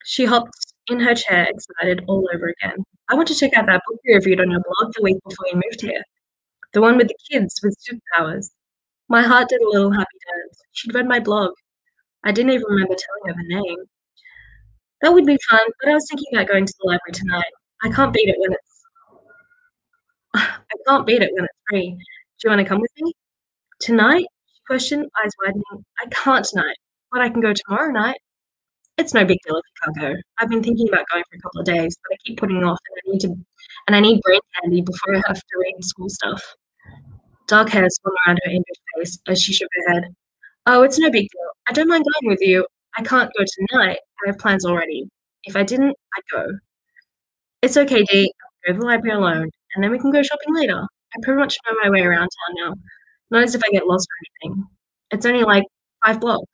She hopped in her chair, excited all over again. I want to check out that book you reviewed on your blog the week before you moved here. The one with the kids with superpowers. My heart did a little happy dance. She'd read my blog. I didn't even remember telling her the name. That would be fun, but I was thinking about going to the library tonight. I can't beat it when it's free. Do you want to come with me? Tonight? She questioned, eyes widening. I can't tonight, but I can go tomorrow night. It's no big deal if you can't go. I've been thinking about going for a couple of days, but I keep putting it off, and I need brain candy before I have to read school stuff. Dark hair swung around her English face as she shook her head. Oh, it's no big deal. I don't mind going with you. I can't go tonight. I have plans already. If I didn't, I'd go. It's okay, Dee. I'll go to the library alone, and then we can go shopping later. I pretty much know my way around town now. Not as if I get lost or anything. It's only like 5 blocks.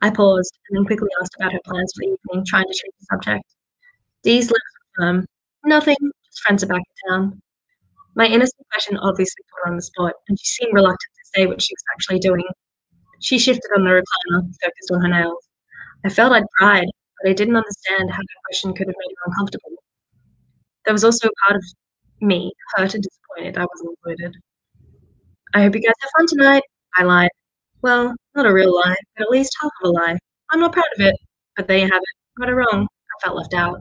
I paused and then quickly asked about her plans for the evening, trying to change the subject. Dee's lips were firm. Nothing, just friends are back in town. My innocent question obviously put her on the spot, and she seemed reluctant to say what she was actually doing. She shifted on the recliner, focused on her nails. I felt I'd cried, but I didn't understand how the question could have made her uncomfortable. There was also a part of me, hurt and disappointed I wasn't included. I hope you guys have fun tonight, I lied. Well, not a real lie, but at least half of a lie. I'm not proud of it, but there you have it. Got it wrong. I felt left out.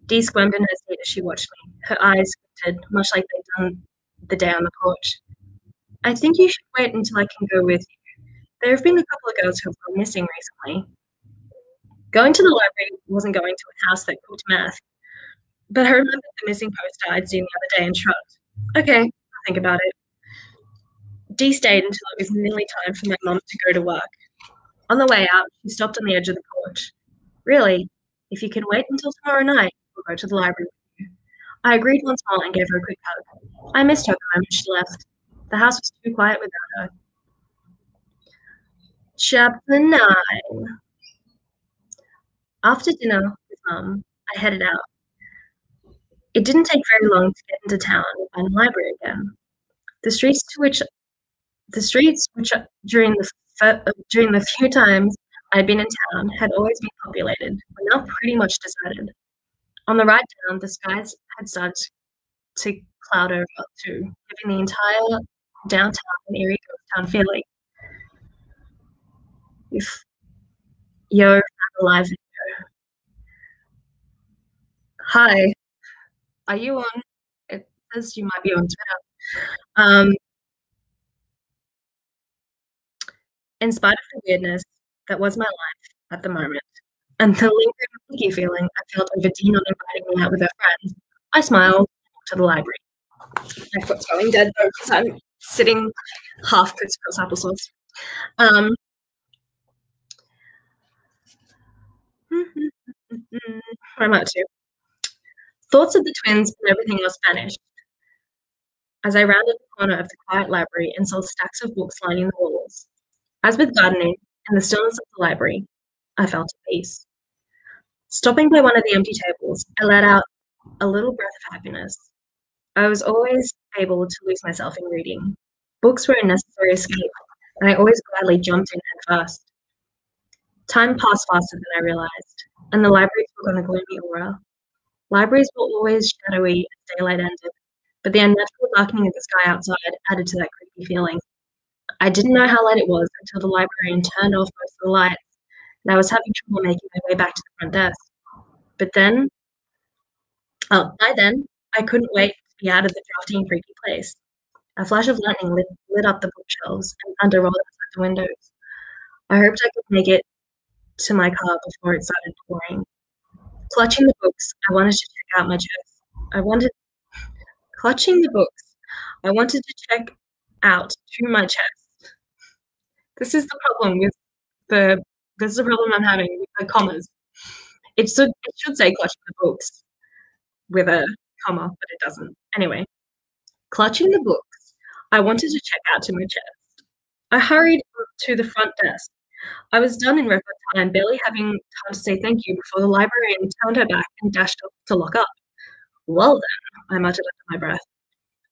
Dee squirmed in her seat as she watched me. Her eyes squinted, much like they'd done the day on the porch. I think you should wait until I can go with you. There have been a couple of girls who have gone missing recently. Going to the library wasn't going to a house that cooked meth, but I remembered the missing poster I'd seen the other day and shrugged. Okay, I'll think about it. Dee stayed until it was nearly time for my mum to go to work. On the way out, she stopped on the edge of the porch. Really, if you can wait until tomorrow night, we'll go to the library with you. I agreed once more and gave her a quick hug. I missed her the moment she left. The house was too quiet without her. Chapter 9. After dinner with Mum, I headed out. It didn't take very long to get into town and find the library again. The streets to which the streets which during the few times I'd been in town had always been populated, were now pretty much deserted. On the ride down, the skies had started to cloud over too, giving the entire downtown an eerie ghost town feeling. If Yo found a live video. Hi, are you on? It says you might be on Twitter. Um, in spite of the weirdness that was my life at the moment, and the lingering icky feeling I felt over Dean not inviting me out with her friends, I smiled to the library. My foot's going dead though because I'm sitting half crisscross applesauce. Um, where am I to? Thoughts of the twins and everything else vanished as I rounded the corner of the quiet library and saw stacks of books lining the walls. As with gardening and the stillness of the library, I felt at peace. Stopping by one of the empty tables, I let out a little breath of happiness. I was always able to lose myself in reading. Books were a necessary escape, and I always gladly jumped in head first. Time passed faster than I realized, and the library took on a gloomy aura. Libraries were always shadowy as daylight ended, but the unnatural darkening of the sky outside added to that creepy feeling. I didn't know how late it was until the librarian turned off most of the lights, and I was having trouble making my way back to the front desk. But then, by then, I couldn't wait to be out of the drafty and creepy place. A flash of lightning lit up the bookshelves, and thunder rolled outside the windows. I hoped I could make it to my car before it started pouring. Clutching the books, I wanted to check out my chest. Clutching the books, I wanted to check out to my chest. This is the problem I'm having with the commas. It should say clutching the books with a comma, but it doesn't. Anyway, clutching the books, I wanted to check out to my chest. I hurried to the front desk. I was done in record time, barely having time to say thank you before the librarian turned her back and dashed off to lock up. Well then, I muttered under my breath.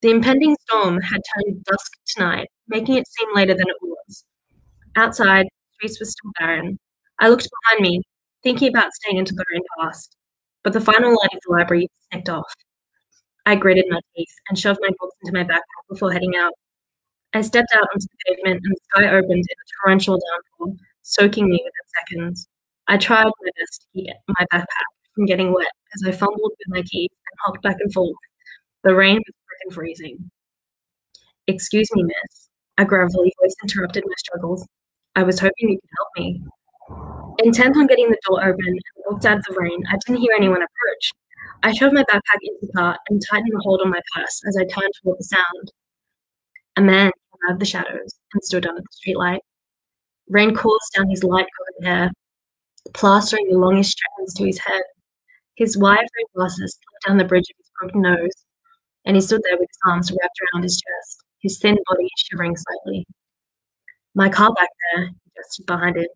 The impending storm had turned dusk to night, making it seem later than it was. Outside, the streets were still barren. I looked behind me, thinking about staying until the rain passed, but the final light of the library snicked off. I gritted my teeth and shoved my books into my backpack before heading out. I stepped out onto the pavement and the sky opened in a torrential downpour, soaking me within seconds. I tried my best to keep my backpack from getting wet as I fumbled with my keys and hopped back and forth. The rain was frickin' freezing. Excuse me, miss. A gravelly voice interrupted my struggles. I was hoping you could help me. Intent on getting the door open and walked out of the rain, I didn't hear anyone approach. I shoved my backpack into the cart and tightened the hold on my purse as I turned toward the sound. A man came out of the shadows and stood under the streetlight. Rain coursed down his light-coloured hair, plastering the longish strands to his head. His wide red glasses slipped down the bridge of his broken nose, and he stood there with his arms wrapped around his chest, his thin body shivering slightly. My car back there, he just stood behind it,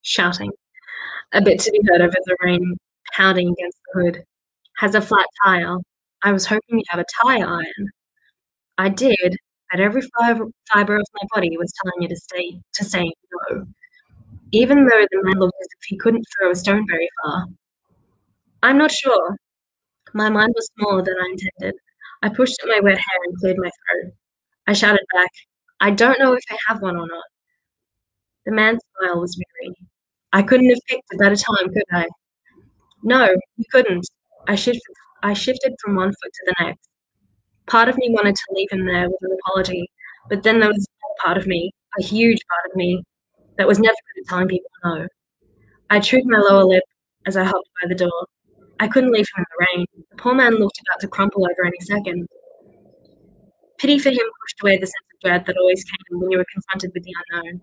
shouting, a bit to be heard over the rain pounding against the hood. Has a flat tire. I was hoping you'd have a tire iron. I did, but every fiber of my body was telling me to say no, even though the man looked as if he couldn't throw a stone very far. I'm not sure. My mind was smaller than I intended. I pushed at my wet hair and cleared my throat. I shouted back, I don't know if I have one or not. The man's smile was weary. I couldn't have picked a better time, could I? No, you couldn't. I shifted from one foot to the next. Part of me wanted to leave him there with an apology, but then there was another part of me, a huge part of me, that was never good at telling people no. I chewed my lower lip as I hopped by the door. I couldn't leave him in the rain. The poor man looked about to crumple over any second. Pity for him pushed away the sense of dread that always came when you were confronted with the unknown.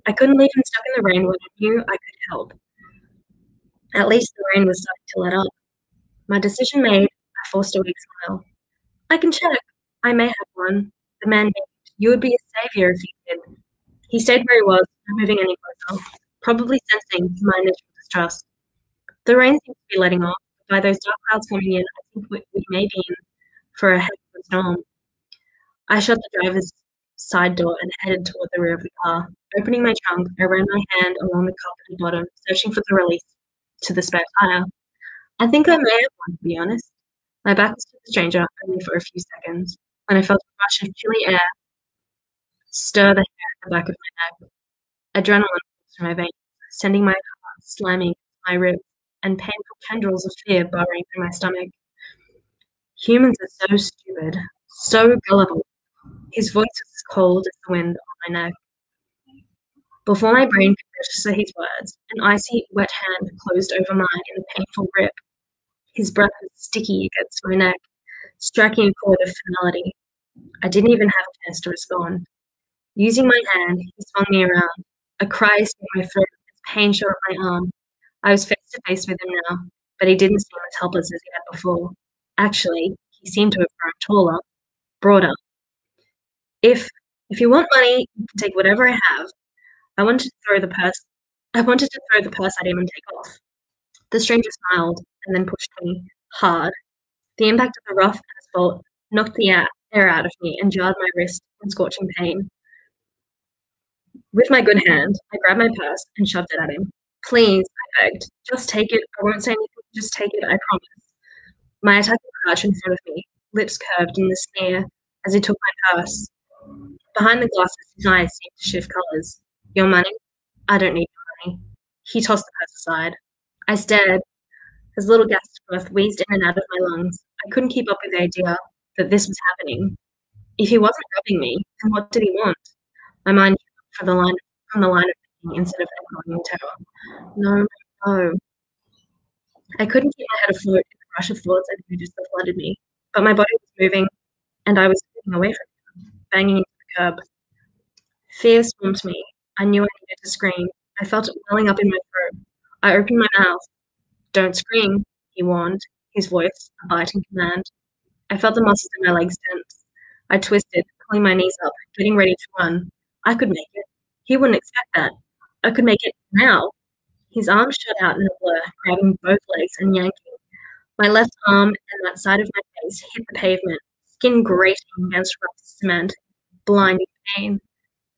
I couldn't leave him stuck in the rain when I knew I could help. At least the rain was starting to let up. My decision made, I forced a weak smile. I can check. I may have one. The man beamed. You would be a savior if you did. He stayed where he was, not moving any closer, probably sensing my initial distrust. The rain seemed to be letting off. By those dark clouds coming in, I think we may be in for a heck of a storm. I shut the driver's side door and headed toward the rear of the car. Opening my trunk, I ran my hand along the carpeted bottom, searching for the release to the spare tire. I think I may have one, to be honest. My back was to the stranger only for a few seconds, when I felt a rush of chilly air stir the hair at the back of my neck. Adrenaline coursed through my veins, sending my heart slamming into my ribs, and painful tendrils of fear burrowing through my stomach. Humans are so stupid, so gullible. His voice was as cold as the wind on my neck. Before my brain could register his words, an icy, wet hand closed over mine in a painful grip. His breath was sticky against my neck, striking a chord of finality. I didn't even have a chance to respond. Using my hand, he swung me around. A cry escaped my throat as pain shot up my arm. I was face to face with him now, but he didn't seem as helpless as he had before. Actually, he seemed to have grown taller, broader. If you want money, you can take whatever I have. I wanted to throw the purse at him and take off. The stranger smiled and then pushed me hard. The impact of the rough asphalt knocked the air out of me and jarred my wrist in scorching pain. With my good hand, I grabbed my purse and shoved it at him. Please, I begged. Just take it. I won't say anything. Just take it, I promise. My attacker crouched in front of me, lips curved in the sneer as he took my purse. Behind the glasses, his eyes seemed to shift colors. Your money? I don't need your money. He tossed the purse aside. I stared. His little gasp of breath wheezed in and out of my lungs. I couldn't keep up with the idea that this was happening. If he wasn't robbing me, then what did he want? My mind from the line of thinking instead of echoing in terror. No, no. I couldn't keep my head afloat in the rush of thoughts and images that flooded me, but my body was moving, and I was moving away from him, banging into the curb. Fear swamped me. I knew I needed to scream. I felt it welling up in my throat. I opened my mouth. Don't scream, he warned, his voice a biting command. I felt the muscles in my legs tense. I twisted, pulling my knees up, getting ready to run. I could make it. He wouldn't expect that. I could make it now. His arms shot out in a blur, grabbing both legs and yanking. My left arm and that side of my face hit the pavement, skin grating against rough cement, blinding pain.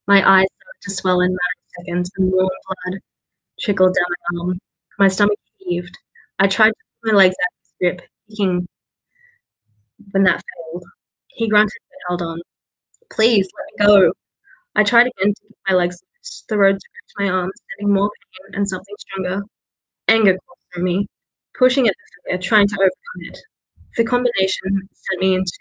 My eyes started to swell in seconds, and warm blood trickled down my arm. My stomach heaved. I tried to pull my legs out of his grip, kicking when that failed. He grunted but held on. Please, let me go. I tried again to keep my legs loose. The road scratched my arms, sending more pain and something stronger. Anger coursed through me, pushing at the fear, trying to overcome it. The combination sent me into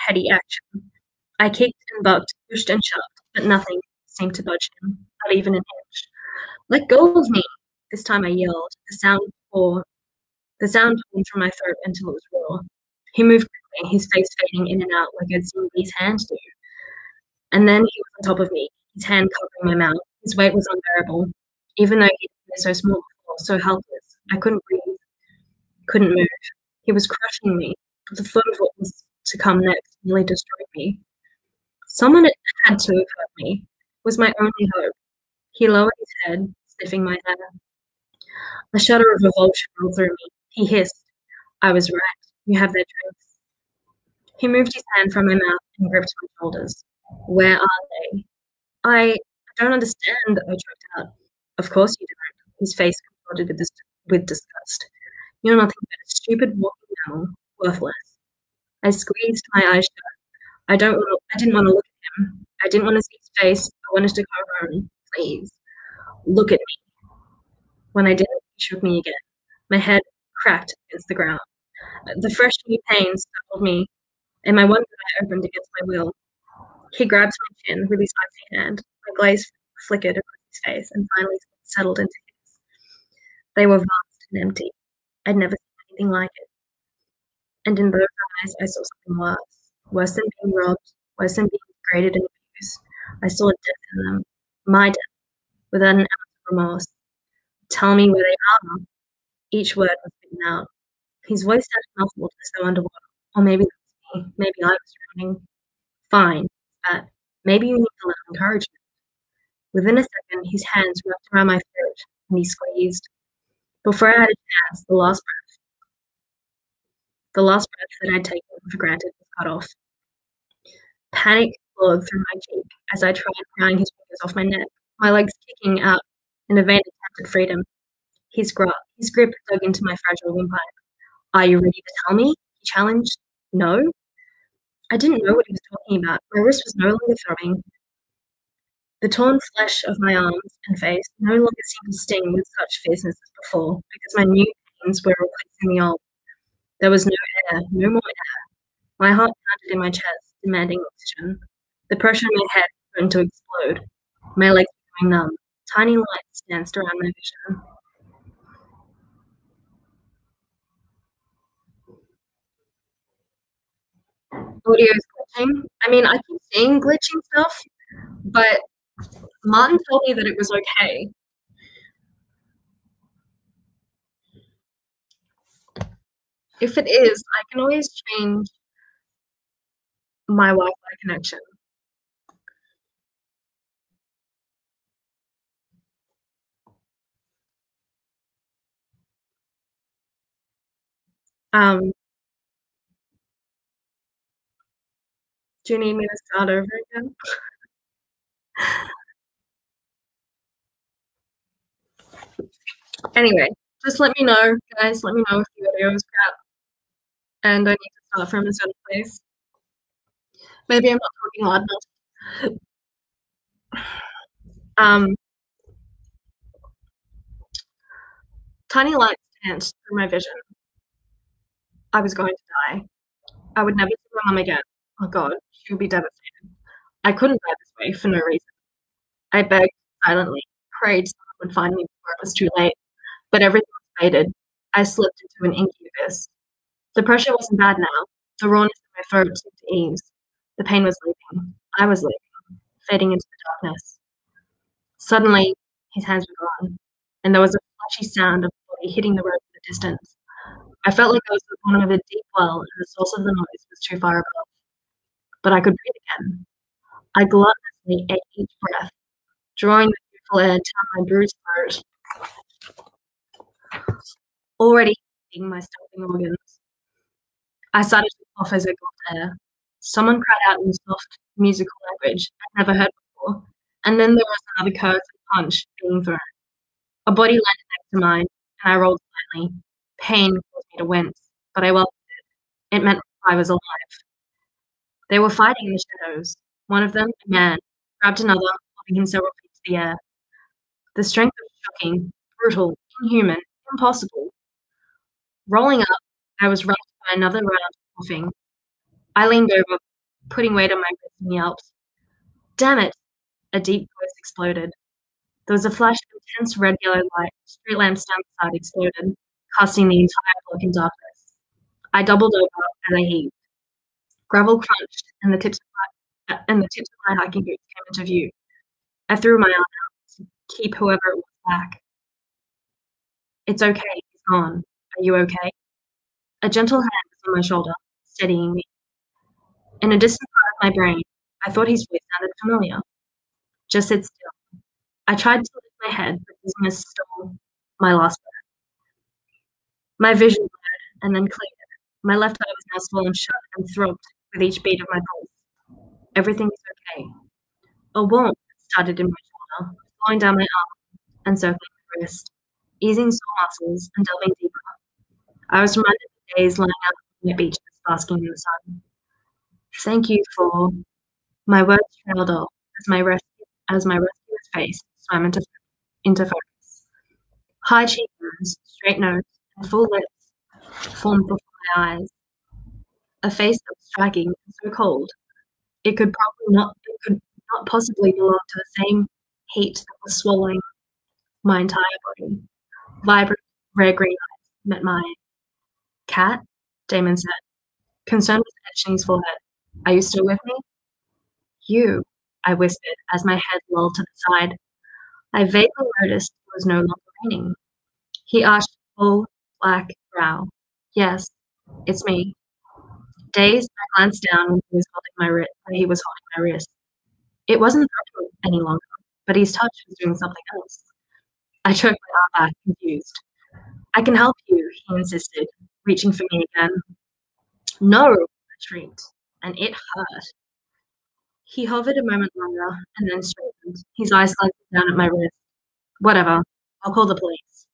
heady action. I kicked and bucked, pushed and shoved, but nothing seemed to budge him, not even an inch. Let go of me! This time I yelled, the sound torn from my throat until it was raw. He moved quickly, his face fading in and out like I'd seen these hands do. And then he was on top of me, his hand covering my mouth. His weight was unbearable. Even though he'd been so small before, so helpless, I couldn't breathe, couldn't move. He was crushing me. The thought of what was to come next nearly destroyed me. Someone had to have hurt me. It was my only hope. He lowered his head, sniffing my hair. A shudder of revulsion rolled through me. He hissed. I was right. You have their drinks. He moved his hand from my mouth and gripped my shoulders. Where are they? I don't understand, I choked out. Of course you don't. His face contorted with disgust. You're nothing but a stupid walking mammal, worthless. I squeezed my eyes shut. I didn't want to look at him. I didn't want to see his face. I wanted to go home. Please. Look at me. When I did, he shook me again. My head cracked against the ground. The fresh new pain startled me, and my one eye opened against my will. He grabbed my chin with his icy hand. My glaze flickered across his face and finally settled into his. They were vast and empty. I'd never seen anything like it. And in those eyes, I saw something worse than being robbed, worse than being degraded and abused. I saw a death in them, my death, without an ounce of remorse. Tell me where they are. Each word was bitten out. His voice sounded muffled as though underwater, or maybe that was me. Maybe I was drowning. Fine, but maybe you need a little encouragement. Within a second, his hands wrapped around my throat, and he squeezed. Before I had a chance, the last breath that I'd taken for granted was cut off. Panic flowed through my cheek as I tried prying his fingers off my neck, my legs kicking out in a vain attempt at freedom. His grip dug into my fragile windpipe. Are you ready to tell me? He challenged. No? I didn't know what he was talking about. My wrist was no longer throbbing. The torn flesh of my arms and face no longer seemed to sting with such fierceness as before, because my new pains were replacing the old. There was no air, no more air. My heart pounded in my chest, demanding oxygen. The pressure in my head was going to explode. My legs were going numb. Tiny lights danced around my vision. Audio is glitching. I mean, I keep seeing glitching stuff, but Martin told me that it was okay. If it is, I can always change my Wi-Fi connection. Um, do you need me to start over again? Anyway, just let me know, guys. Let me know if the audio is crap and I need to start from a certain place. Maybe I'm not talking loud enough. Um, Tiny lights danced through my vision. I was going to die. I would never see my mum again. Oh God, she would be devastated. I couldn't die this way for no reason. I begged silently, prayed someone would find me before it was too late, but everything faded. I slipped into an inky abyss. The pressure wasn't bad now. The rawness in my throat seemed to ease. The pain was leaving. I was leaving, fading into the darkness. Suddenly, his hands were gone, and there was a flashy sound of a body hitting the road in the distance. I felt like I was at the bottom of a deep well, and the source of the noise was too far above. But I could breathe again. I gluttonously ate each breath, drawing the beautiful air down my bruised throat, already hitting my stopping organs. I started to cough as I got air. Someone cried out in a soft, musical language I'd never heard before, and then there was another curse and punch being thrown. A body landed next to mine, and I rolled slightly. Pain caused me to wince, but I welcomed it. It meant I was alive. They were fighting in the shadows. One of them, a man, grabbed another, holding him several feet to the air. The strength was shocking, brutal, inhuman, impossible. Rolling up, I was wrapped by another round of coughing. I leaned over, putting weight on my wrist and yelped. Damn it! A deep voice exploded. There was a flash of intense red-yellow light. Street lamps down the side exploded, casting the entire block in darkness. I doubled over as I heaved. Gravel crunched, and the tips of my hiking boots came into view. I threw my arm out to keep whoever it was back. It's okay, he's gone. Are you okay? A gentle hand was on my shoulder, steadying me. In a distant part of my brain, I thought his voice sounded familiar. Just sit still. I tried to lift my head, but dizziness stole my last breath. My vision blurred and then cleared. My left eye was now swollen shut and throbbed with each beat of my pulse. Everything was okay. A warmth started in my shoulder, flowing down my arm and circling my wrist, easing sore muscles and delving deeper. I was reminded of days lying out on the beach basking in the sun. Thank you for my words trailed off as my rescuer's face swam into focus. High cheekbones, straight nose, and full lips formed before my eyes. A face that was striking and so cold it could not possibly belong to the same heat that was swallowing my entire body. Vibrant, rare green eyes met mine. Cat? Damon said, concerned with etching his forehead. Are you still with me? You, I whispered as my head lolled to the side. I vaguely noticed it was no longer raining. He arched a full, black brow. Yes, it's me. Dazed, I glanced down when he was holding my wrist. It wasn't broken any longer, but his touch was doing something else. I jerked my arm back, confused. I can help you, he insisted, reaching for me again. No, I shrieked, and it hurt. He hovered a moment longer and then straightened, his eyes glancing down at my wrist. Whatever, I'll call the police.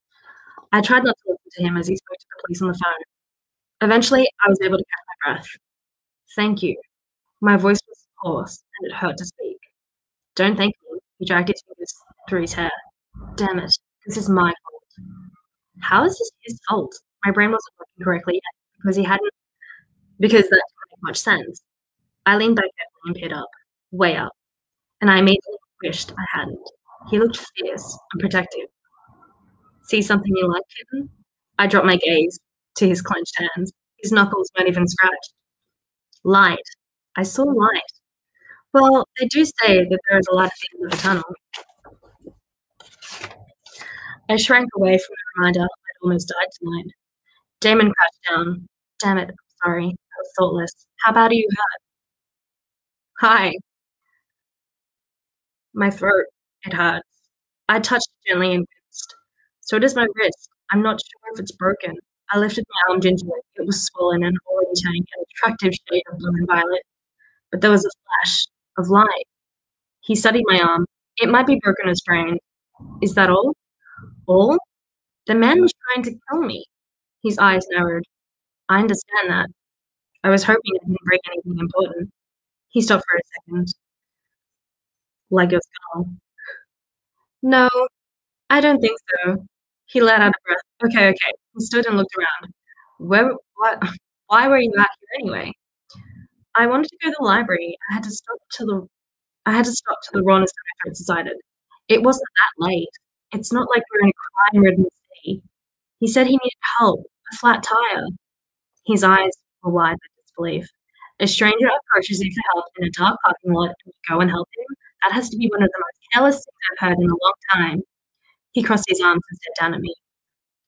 I tried not to listen to him as he spoke to the police on the phone. Eventually, I was able to catch my breath. Thank you. My voice was hoarse, and it hurt to speak. Don't thank me. He dragged his fingers through his hair. Damn it, this is my fault. How is this his fault? My brain wasn't working correctly yet because that didn't make much sense. I leaned back carefully and peered up, way up, and I immediately wished I hadn't. He looked fierce and protective. See something you like, kitten? I dropped my gaze to his clenched hands. His knuckles weren't even scratched. Light. I saw light. Well, they do say that there is a light at the end of the tunnel. I shrank away from the reminder I'd almost died tonight. Damon crashed down. Damn it, I'm sorry. I was thoughtless. How bad are you hurt? Hi. My throat. It hurts. I touched it gently and winced. So does my wrist. I'm not sure if it's broken. I lifted my arm gingerly. It was swollen and already turning an attractive shade of blue and violet. But there was a flash of light. He studied my arm. It might be broken or sprained. Is that all? All? The man was trying to kill me. His eyes narrowed. I understand that. I was hoping it didn't break anything important. He stopped for a second. Like your skull. No, I don't think so. He let out a breath. Okay. He stood and looked around. Why were you out here anyway? I wanted to go to the library. I had to stop till the rawness of my throat subsided. It wasn't that late. It's not like we're in a crime-ridden city. He said he needed help, a flat tire. His eyes were wide with disbelief. A stranger approaches you for help in a dark parking lot and you go and help him? That has to be one of the most careless things I've heard in a long time. He crossed his arms and sat down at me.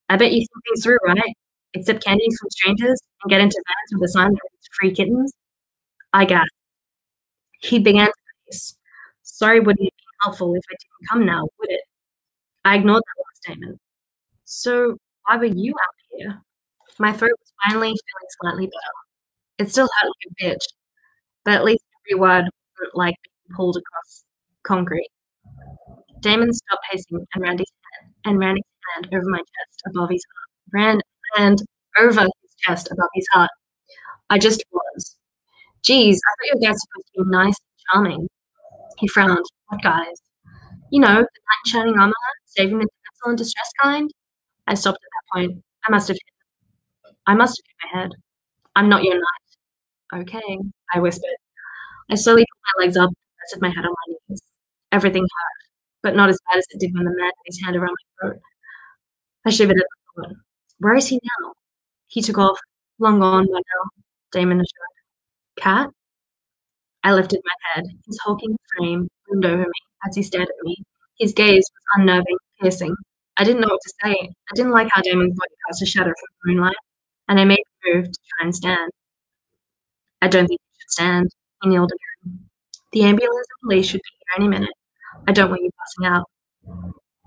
I bet you think things through, right? Accept candies from strangers and get into vans with a sign that reads free kittens? I gasped. He began to pace. Sorry wouldn't it be helpful if I didn't come now, would it? I ignored that last statement. So why were you out here? My throat was finally feeling slightly better. It still hurt like a bitch, but at least every word wasn't like being pulled across concrete. Damon stopped pacing and ran his hand over my chest above his heart. Ran hand over his chest above his heart. I just was. Geez, I thought your guys were supposed to be nice and charming. He frowned. What guys? You know, the knight in shining armor, saving the damsel in distress kind? I stopped at that point. I must have hit my head. I'm not your knight. Okay, I whispered. I slowly put my legs up and rested my head on my knees. Everything hurt, but not as bad as it did when the man had his hand around my throat. I shivered at the thought. Where is he now? He took off. Long gone by now, Damon assured. Cat? I lifted my head. His hulking frame loomed over me as he stared at me. His gaze was unnerving, piercing. I didn't know what to say. I didn't like how Damon's body cast a shadow from the moonlight, and I made a move to try and stand. I don't think you should stand. He kneeled again. The ambulance and police should be here any minute. I don't want you passing out.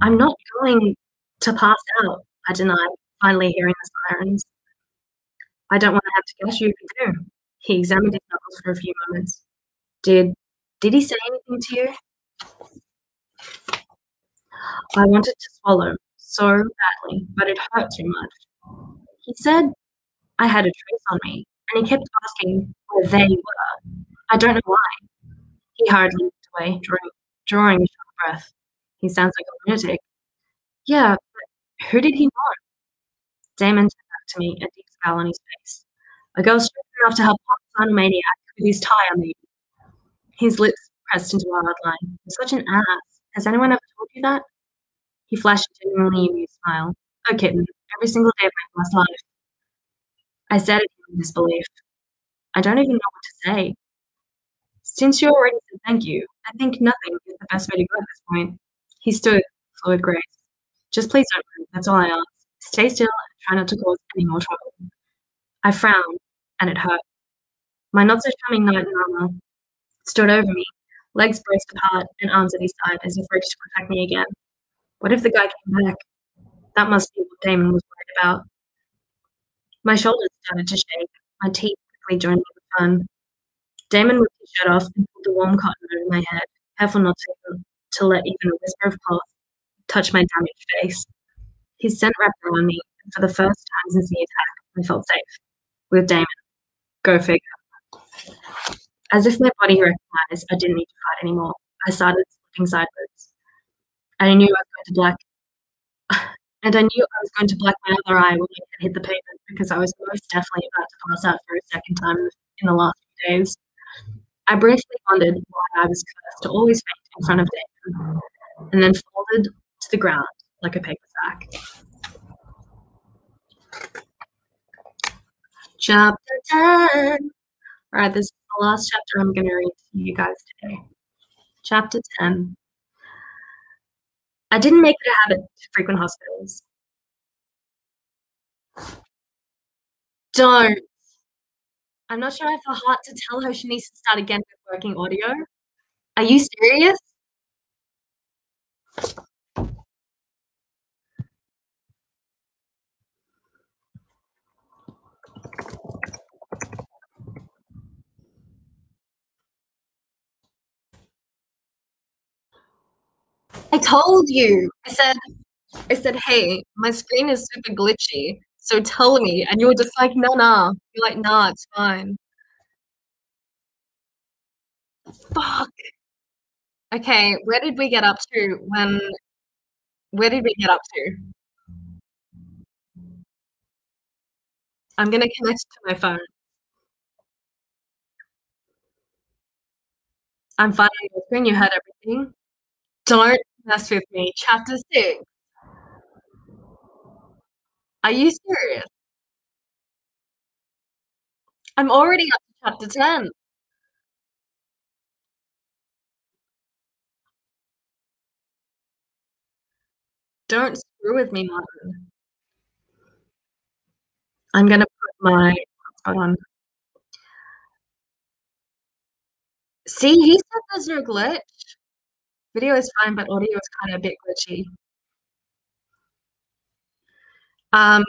I'm not going to pass out, I denied, finally hearing the sirens. I don't want to have to guess you if you do. He examined his knuckles for a few moments. Did he say anything to you? I wanted to swallow so badly, but it hurt too much. He said I had a trace on me, and he kept asking where they were. I don't know why. He hurriedly looked away, drawing a sharp breath. He sounds like a lunatic. Yeah, but who did he want? Damon turned back to me, a deep scowl on his face. A girl strong enough to help pop a maniac with his tire, maybe. His lips pressed into a hard line. You're such an ass. Has anyone ever told you that? He flashed a genuinely amused smile. Oh, kitten, every single day of my past life. I stared at him in disbelief. I don't even know what to say. Since you already said thank you, I think nothing is the best way to go at this point. He stood, fluid grace. Just please don't move, that's all I ask. Stay still and try not to cause any more trouble. I frowned, and it hurt. My not-so-charming night mama stood over me, legs braced apart and arms at his side as if ready to protect me again. What if the guy came back? That must be what Damon was worried about. My shoulders started to shake. My teeth quickly joined in the fun. Damon ripped his shirt off and pulled the warm cotton over my head, careful not to let even a whisper of cloth touch my damaged face. His scent wrapped around me, and for the first time since the attack, I felt safe. With Damon. Go figure. As if my body recognized I didn't need to fight anymore, I started slipping sideways. And I knew I was going to black and I knew I was going to black my other eye when my head hit the pavement because I was most definitely about to pass out for a second time in the last few days. I briefly wondered why I was cursed to always faint in front of Damon, and then folded to the ground like a paper sack. Chapter 10. Alright, this is the last chapter I'm going to read to you guys today. Chapter 10. I didn't make it a habit to frequent hospitals. Don't. I'm not sure I have the heart to tell her she needs to start again with working audio. Are you serious? I told you. I said, hey, my screen is super glitchy, so tell me. And you were just like, nah. You're like, nah, it's fine. Fuck. Okay, where did we get up to where did we get up to? I'm gonna connect to my phone. I'm fine on your screen, you heard everything. Don't mess with me. Chapter 6. Are you serious? I'm already up to chapter 10. Don't screw with me, Martin. I'm gonna put my hotspot on. See, he said there's no glitch. Video is fine, but audio is kind of a bit glitchy. Um,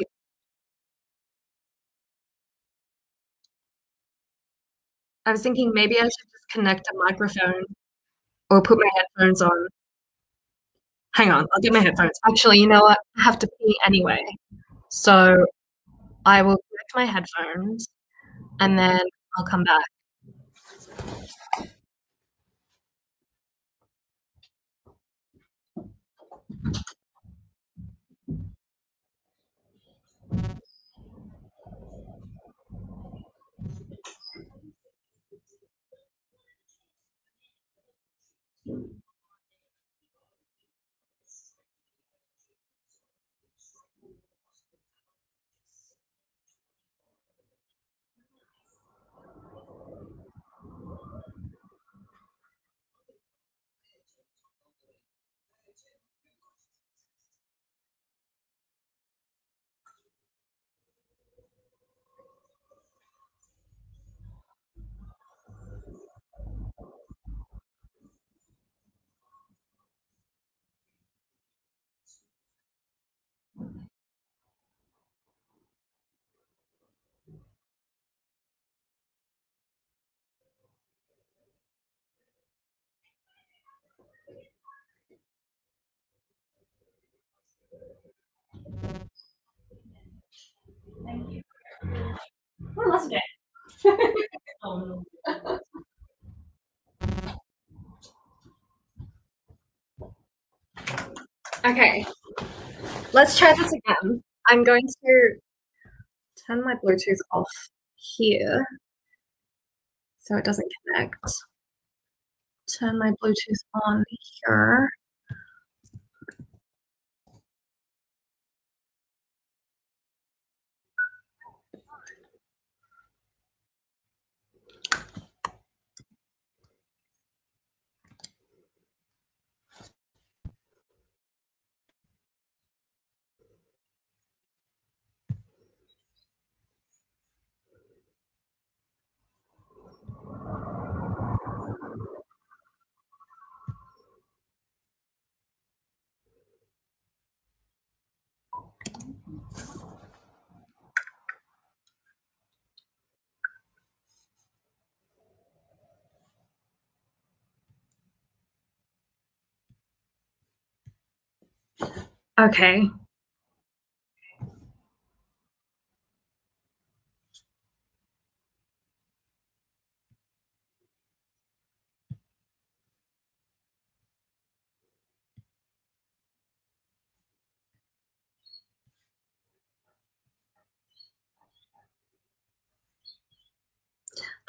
I was thinking maybe I should just connect a microphone or put my headphones on. Hang on, I'll get my headphones. Actually, you know what? I have to pee anyway. So I will connect my headphones and then I'll come back. Oh, that's okay. Okay, let's try this again. I'm going to turn my Bluetooth off here so it doesn't connect. Turn my Bluetooth on here. Okay.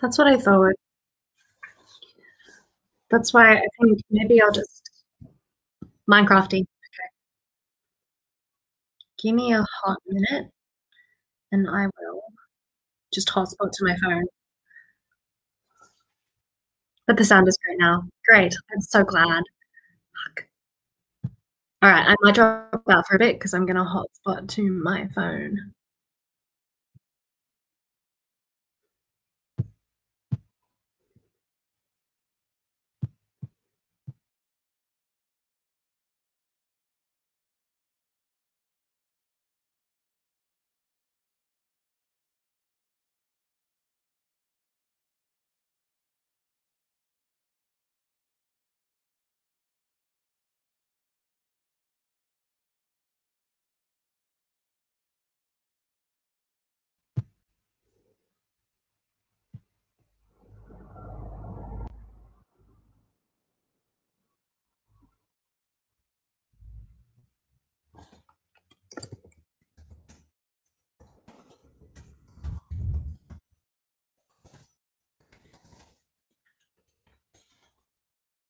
That's what I thought. That's why I think maybe I'll just Minecrafting. Okay. Give me a hot minute and I will just hotspot to my phone. But the sound is great now. Great. I'm so glad. Fuck. All right, I might drop out for a bit because I'm gonna hotspot to my phone.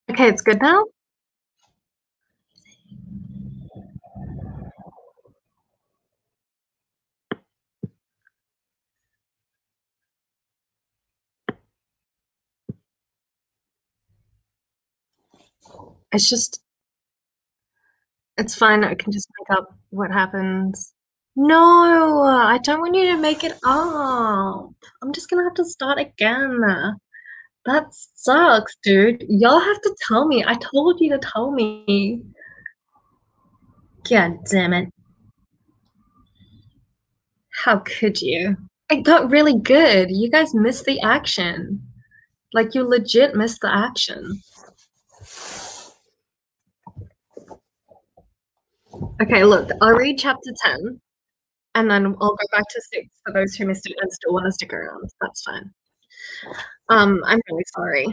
Okay, it's good now. It's just, it's fine. I can just make up what happens. No, I don't want you to make it up. I'm just gonna have to start again. That sucks, dude. Y'all have to tell me. I told you to tell me. God damn it. How could you? It got really good. You guys missed the action. Like, you legit missed the action. Okay, look, I'll read chapter 10 and then I'll go back to 6 for those who missed it and still want to stick around. That's fine. I'm really sorry.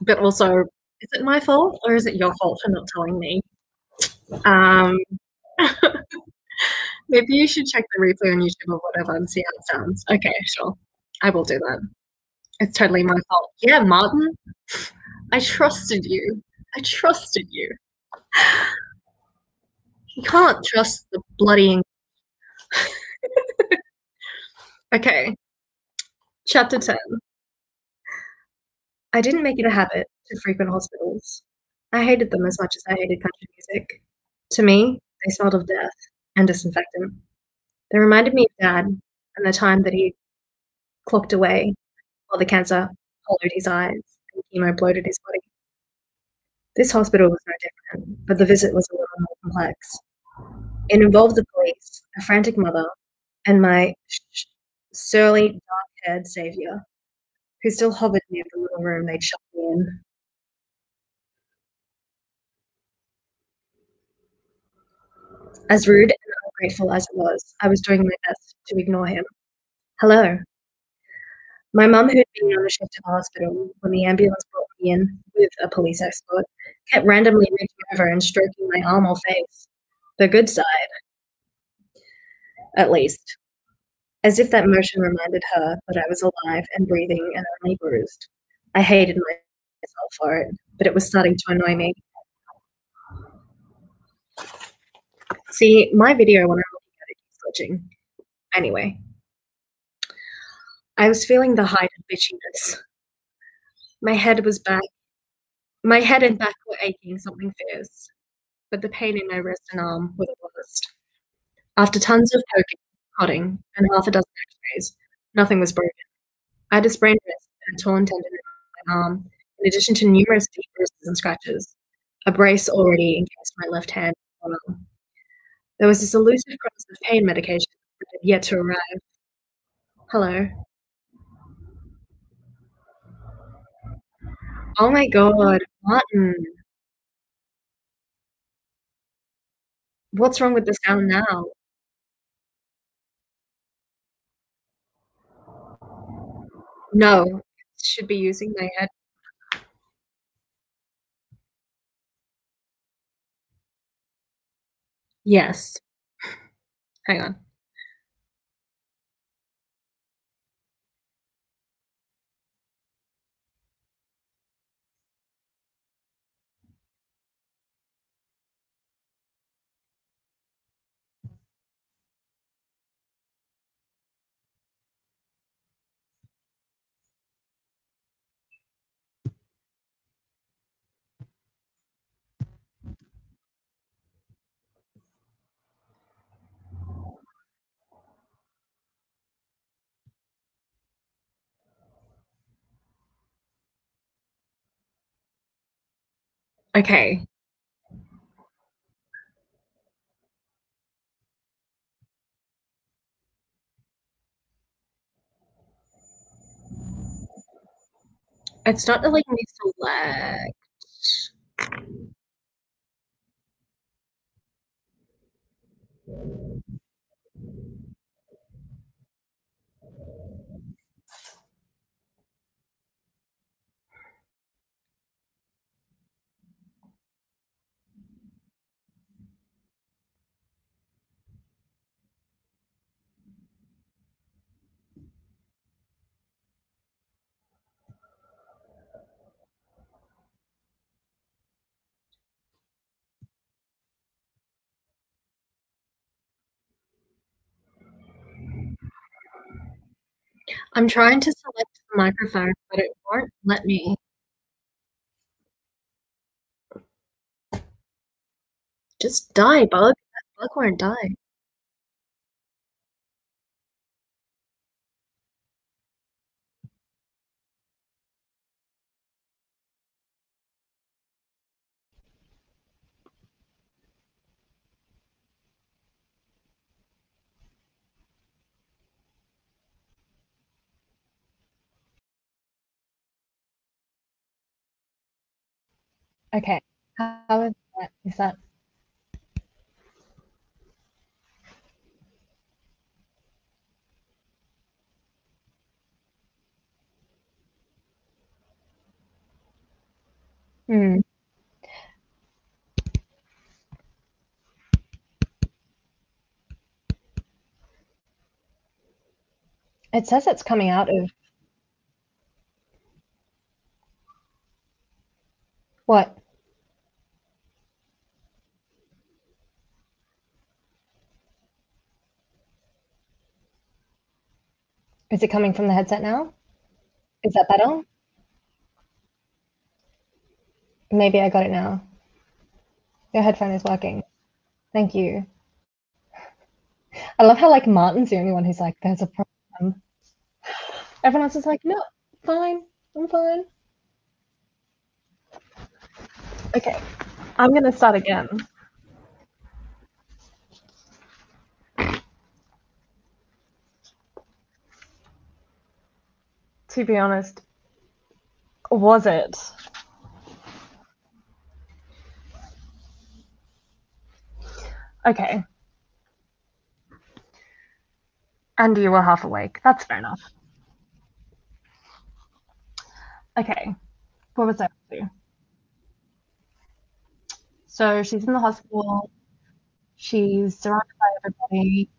But also, is it my fault or is it your fault for not telling me? Um, maybe you should check the replay on YouTube or whatever and see how it sounds. Okay, sure. I will do that. It's totally my fault. Yeah, Martin, I trusted you. I trusted you. You can't trust the bloody. Okay, chapter 10. I didn't make it a habit to frequent hospitals. I hated them as much as I hated country music. To me, they smelled of death and disinfectant. They reminded me of Dad and the time that he clocked away while the cancer hollowed his eyes and chemo bloated his body. This hospital was no different, but the visit was a little more complex. It involved the police, a frantic mother, and my surly, dark-haired savior, who still hovered near the little room they'd shut me in. As rude and ungrateful as it was, I was doing my best to ignore him. Hello. My mum, who'd been on a shift at the hospital when the ambulance brought me in with a police escort, kept randomly reaching over and stroking my arm or face. The good side, at least. As if that motion reminded her that I was alive and breathing and only bruised. I hated myself for it, but it was starting to annoy me. See, my video when I'm looking at it keeps glitching. Anyway, I was feeling the height of bitchiness. My head was back. My head and back were aching something fierce, but the pain in my wrist and arm were the worst. After tons of poking, prodding, and half a dozen x-rays, nothing was broken. I had a sprained wrist and a torn tendon in my arm, in addition to numerous deep bruises and scratches. A brace already encased my left hand. There was this elusive promise of pain medication that had yet to arrive. Hello. Oh my god, Martin. What's wrong with the sound now? No, it should be using my head. Yes. Hang on. Okay. It's not letting me select. I'm trying to select the microphone, but it won't let me. Just die, bug. That bug won't die. Okay. How is that? Is that Hmm. It says it's coming out of what? Is it coming from the headset now? Is that better? Maybe I got it now. Your headphone is working. Thank you. I love how like Martin's the only one who's like, there's a problem. Everyone else is like, no, fine. I'm fine. Okay. I'm gonna start again. To be honest, was it? Okay. And you were half awake. That's fair enough. Okay. What was I up to? So she's in the hospital. She's surrounded by everybody.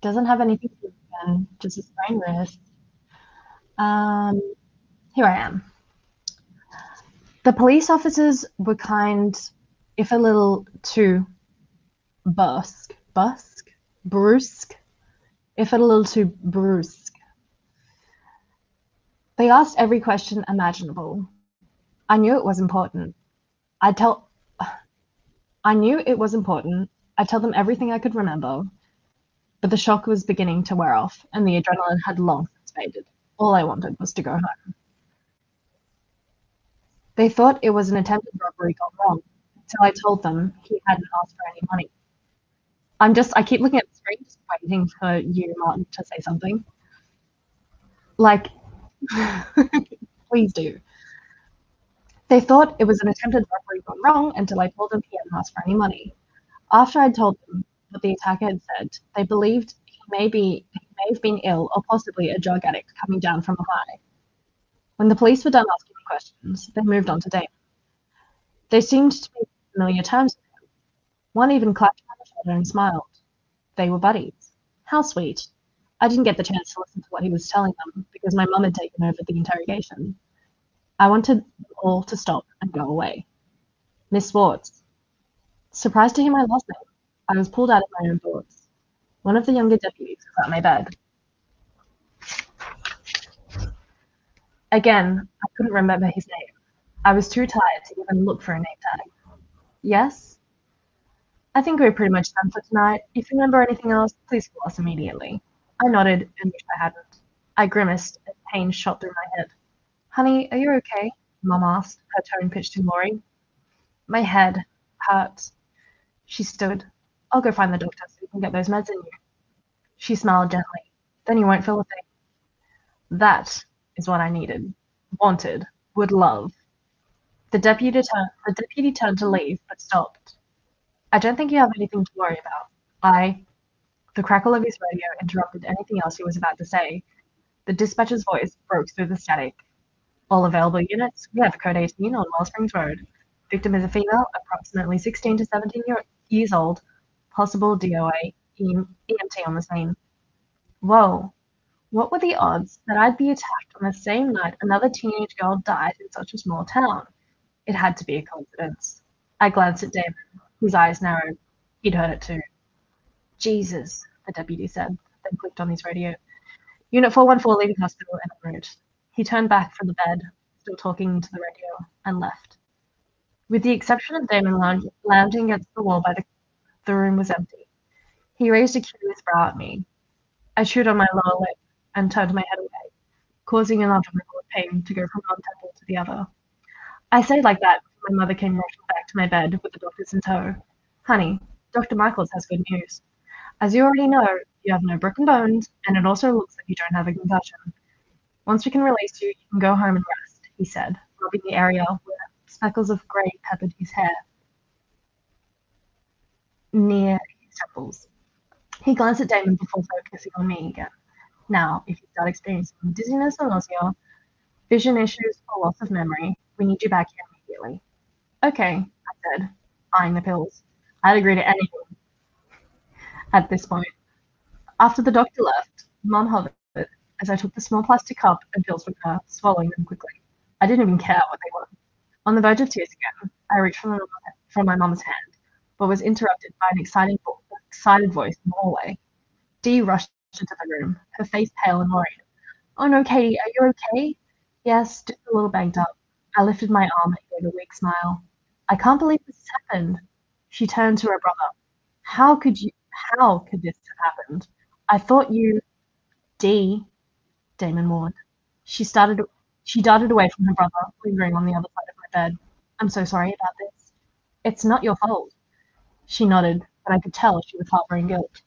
Doesn't have anything to do again, just a sprained wrist. Um, Here I am. The police officers were kind, if a little too brusque, if a little too brusque. They asked every question imaginable. I knew it was important. I'd tell, I knew it was important. I'd tell them everything I could remember, but the shock was beginning to wear off, and the adrenaline had long since faded. All I wanted was to go home. They thought it was an attempted robbery gone wrong, until I told them he hadn't asked for any money. I keep looking at the screen, just waiting for you, Martin, to say something. Like, please do. They thought it was an attempted robbery gone wrong until I told them he hadn't asked for any money. After I'd told them what the attacker had said, they believed he may have been ill or possibly a drug addict coming down from a high. When the police were done asking me questions, they moved on to Damon. They seemed to be familiar terms with him. One even clapped him on the shoulder and smiled. They were buddies. How sweet. I didn't get the chance to listen to what he was telling them because my mum had taken over the interrogation. I wanted them all to stop and go away. Miss Swartz. Surprised to hear my last name, I was pulled out of my own thoughts. One of the younger deputies was at my bed. Again, I couldn't remember his name. I was too tired to even look for a name tag. Yes? I think we're pretty much done for tonight. If you remember anything else, please call us immediately. I nodded and wished I hadn't. I grimaced as pain shot through my head. Honey, are you okay? Mum asked, her tone pitched to Laurie. My head hurts. She stood. I'll go find the doctor so you can get those meds in you. She smiled gently. Then you won't feel a thing. That is what I needed, wanted, would love. The deputy turned to leave, but stopped. I don't think you have anything to worry about. The crackle of his radio interrupted anything else he was about to say. The dispatcher's voice broke through the static. All available units, we have code 18 on Wellsprings Road. Victim is a female, approximately 16 to 17 years old, possible DOA, EMT on the scene. Whoa, what were the odds that I'd be attacked on the same night another teenage girl died in such a small town? It had to be a coincidence. I glanced at Damon, whose eyes narrowed. He'd heard it too. Jesus, the deputy said, then clicked on his radio. Unit 414 leaving hospital en route. He turned back from the bed, still talking to the radio, and left. With the exception of Damon lounging against the wall the room was empty. He raised a curious brow at me. I chewed on my lower lip and turned my head away, causing another ripple of pain to go from one temple to the other. I said like that when my mother came rushing back to my bed with the doctors in tow. Honey, Dr. Michaels has good news. As you already know, you have no broken bones, and it also looks like you don't have a concussion. Once we can release you, you can go home and rest, he said, rubbing the area where speckles of grey peppered his hair near his temples. He glanced at Damon before focusing on me again. Now, if you start experiencing dizziness or nausea, vision issues, or loss of memory, we need you back here immediately. Okay, I said, eyeing the pills. I'd agree to anything at this point. After the doctor left, Mum hovered as I took the small plastic cup and pills from her, swallowing them quickly. I didn't even care what they were. On the verge of tears again, I reached from my mum's hand, but was interrupted by an excited voice in the hallway. Dee rushed into the room, her face pale and worried. Oh no, Katie, are you okay? Yes, just a little banged up. I lifted my arm and gave a weak smile. I can't believe this has happened. She turned to her brother. How could this have happened? I thought you... Dee, Damon warned. She darted away from her brother, lingering on the other side of my bed. I'm so sorry about this. It's not your fault. She nodded, but I could tell she was harboring guilt.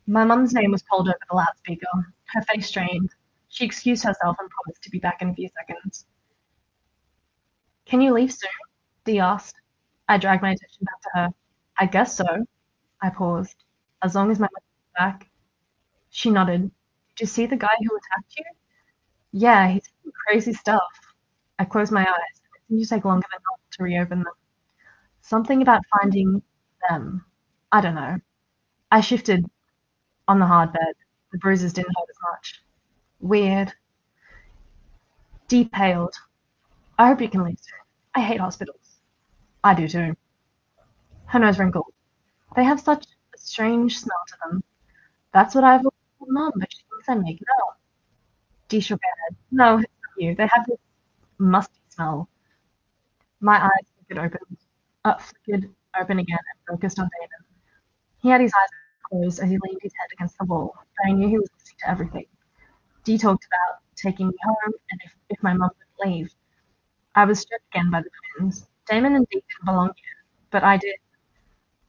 My mum's name was called over the loudspeaker. Her face strained. She excused herself and promised to be back in a few seconds. Can you leave soon? Dee asked. I dragged my attention back to her. I guess so. I paused. As long as my mother was back. She nodded. Did you see the guy who attacked you? Yeah, he's doing crazy stuff. I closed my eyes. It seemed to take longer than normal to reopen them. Something about finding them. I don't know. I shifted on the hard bed. The bruises didn't hurt as much. Weird. Dee paled. I hope you can leave soon. I hate hospitals. I do too. Her nose wrinkled. They have such a strange smell to them. That's what I've always told Mum, but she thinks I make it up. Dee shook her head. No, it's not you. They have this musty smell. My eyes flickered open again and focused on Damon. He had his eyes closed as he leaned his head against the wall, but I knew he was listening to everything. Dee talked about taking me home and if my mum would leave. I was struck again by the twins. Damon and Dee didn't belong here, but I did.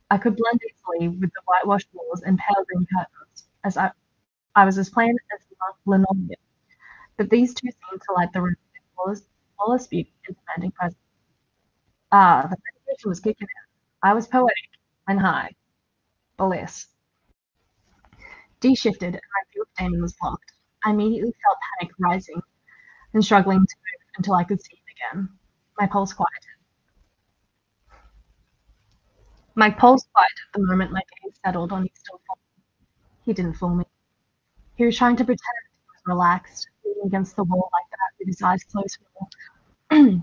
I could blend easily with the whitewashed walls and pale green curtains, as I was as plain as linoleum. But these two seemed to light the room with flawless beauty and demanding presence. Ah, the medication was kicking in. I was poetic and high. Bliss. D shifted and my view of Damon was blocked. I immediately felt panic rising and struggling to move until I could see him again. My pulse quieted. The moment my gaze settled on his still form. He didn't fool me. He was trying to pretend he was relaxed, leaning against the wall like that with his eyes closed. His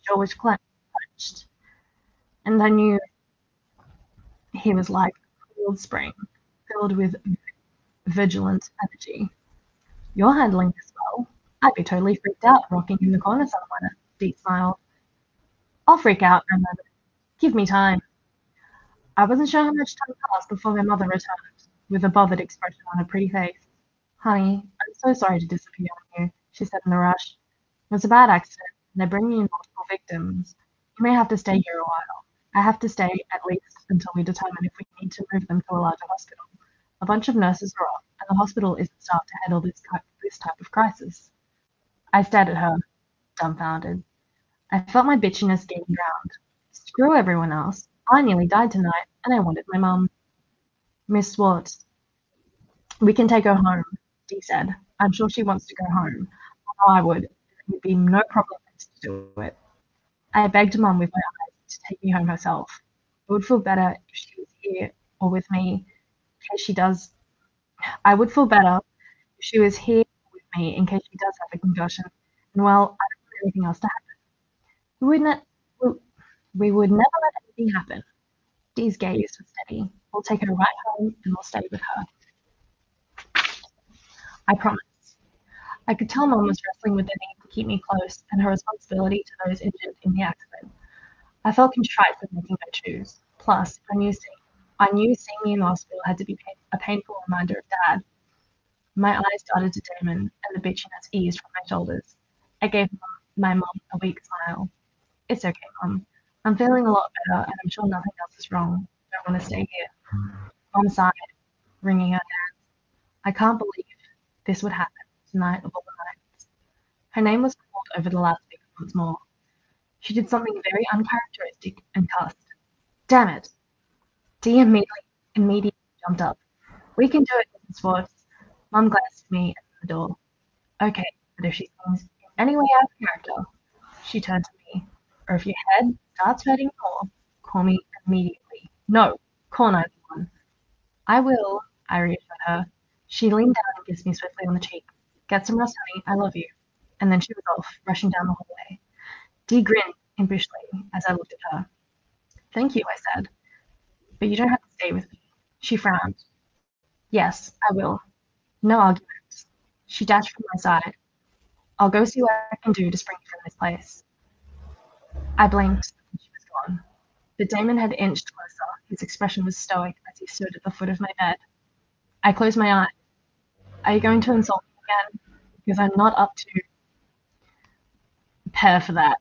jaw was clenched, and I knew he was like a coiled spring, filled with vigilant energy. You're handling this well. I'd be totally freaked out rocking in the corner somewhere. Dee smiled. I'll freak out for a moment. Give me time. I wasn't sure how much time passed before my mother returned, with a bothered expression on her pretty face. Honey, I'm so sorry to disappear on you, she said in a rush. It was a bad accident, and they're bringing in multiple victims. You may have to stay here a while. I have to stay at least until we determine if we need to move them to a larger hospital. A bunch of nurses are off, and the hospital isn't staffed to handle this type of crisis. I stared at her, dumbfounded. I felt my bitchiness gaining ground. Screw everyone else. I nearly died tonight, and I wanted my mum. Miss Swartz, we can take her home, Dee said. I'm sure she wants to go home. I would. It would be no problem to do it. I begged Mum with my eyes to take me home herself. It would feel better if she was here or with me in case she does. I would feel better if she was here with me in case she does have a concussion. And well, I don't want anything else to happen. We would never let anything happen. Dee's gaze was steady. We'll take her right home and we'll stay with her. I promise. I could tell Mum was wrestling with the need to keep me close and her responsibility to those injured in the accident. I felt contrite for making her choose. Plus, I knew seeing me in the hospital had to be a painful reminder of Dad. My eyes darted to Damon, and the bitchiness eased from my shoulders. I gave my mum a weak smile. It's okay, Mum. I'm feeling a lot better, and I'm sure nothing else is wrong. I don't want to stay here. Mum sighed, wringing her hands. I can't believe this would happen tonight of all nights. Her name was called over the loudspeaker once more. She did something very uncharacteristic and cussed. Damn it! Dee immediately jumped up. We can do it, Mrs. Swartz. Mum glanced at me at the door. Okay, but if she seems in any way out of character, she turned to me. Or if your head starts hurting more, call me immediately. No, call 911. I will, I reassured her. She leaned down and kissed me swiftly on the cheek. Get some rest, honey. I love you. And then she was off, rushing down the hallway. Dee grinned impishly as I looked at her. Thank you, I said. But you don't have to stay with me. She frowned. Yes, I will. No arguments. She dashed from my side. I'll go see what I can do to spring you from this place. I blinked and she was gone. But Damon had inched closer. His expression was stoic as he stood at the foot of my bed. I closed my eyes. Are you going to insult me again? Because I'm not up to pair for that.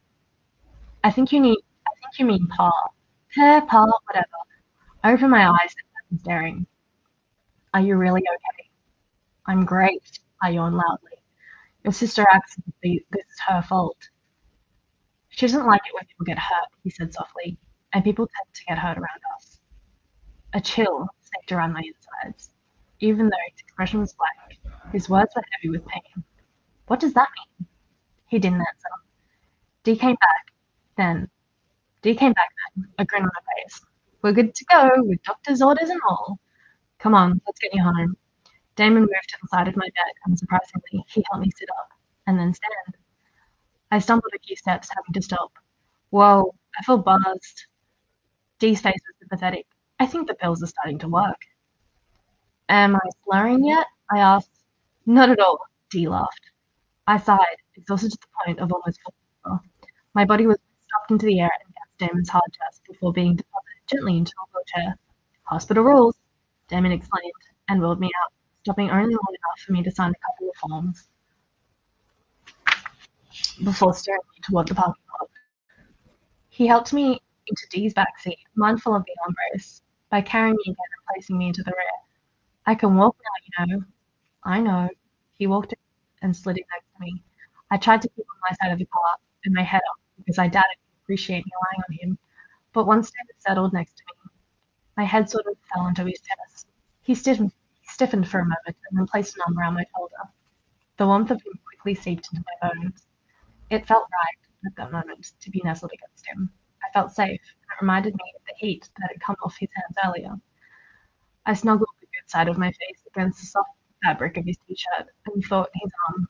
I think you mean pa. Pair, pa, whatever. I opened my eyes and staring. Are you really okay? I'm great, I yawned loudly. Your sister acts as if this is her fault. She doesn't like it when people get hurt, he said softly, and people tend to get hurt around us. A chill snaked around my insides. Even though his expression was blank, his words were heavy with pain. What does that mean? He didn't answer. Dee came back then, a grin on her face. We're good to go, with doctor's orders and all. Come on, let's get you home. Damon moved to the side of my bed, and surprisingly, he helped me sit up, and then stand. I stumbled a few steps, having to stop. Whoa, I feel buzzed. Dee's face was sympathetic. I think the pills are starting to work. Am I slurring yet? I asked. Not at all, Dee laughed. I sighed, exhausted to the point of almost falling over. My body was stopped into the air against Damon's hard chest before being deposited gently into a wheelchair. Hospital rules, Damon explained, and wheeled me out, stopping only long enough for me to sign a couple of forms before steering me toward the parking lot. He helped me into Dee's backseat, mindful of the armbrace, by carrying me again and placing me into the rear. I can walk now, you know. I know. He walked in and slid in next to me. I tried to keep on my side of the car and my head up because I doubted he'd appreciate me lying on him. But once David settled next to me, my head sort of fell onto his chest. He stiffened for a moment and then placed an arm around my shoulder. The warmth of him quickly seeped into my bones. It felt right at that moment to be nestled against him. I felt safe, and it reminded me of the heat that had come off his hands earlier. I snuggled the good side of my face against the soft fabric of his t-shirt and thought his arm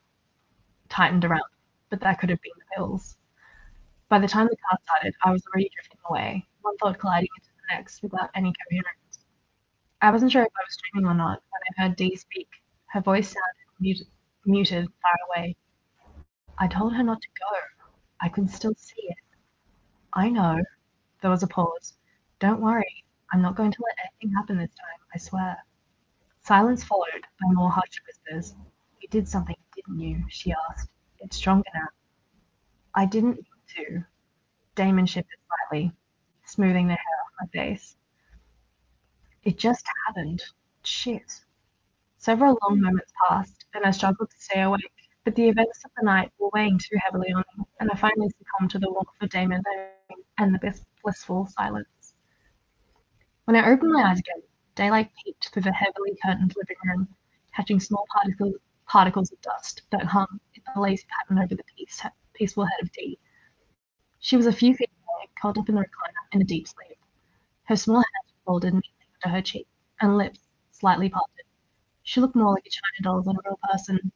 tightened around me, but that could have been the pills. By the time the car started, I was already drifting away, one thought colliding into the next without any coherence. I wasn't sure if I was dreaming or not when I heard Dee speak. Her voice sounded muted far away. I told her not to go. I could still see it. I know. There was a pause. Don't worry. I'm not going to let anything happen this time, I swear. Silence followed by more hushed whispers. You did something, didn't you? She asked. It's stronger now. I didn't mean to. Damon shifted slightly, smoothing the hair off my face. It just happened. Shit. Several long moments passed, and I struggled to stay awake, but the events of the night were weighing too heavily on me, and I finally succumbed to the warmth of Damon and the blissful silence. When I opened my eyes again, daylight peeked through the heavily curtained living room, catching small particles of dust that hung in a lazy pattern over the peaceful head of Dee. She was a few feet away, curled up in the recliner in a deep sleep. Her small hands were folded neatly under her cheek, and lips slightly parted. She looked more like a china doll than a real person.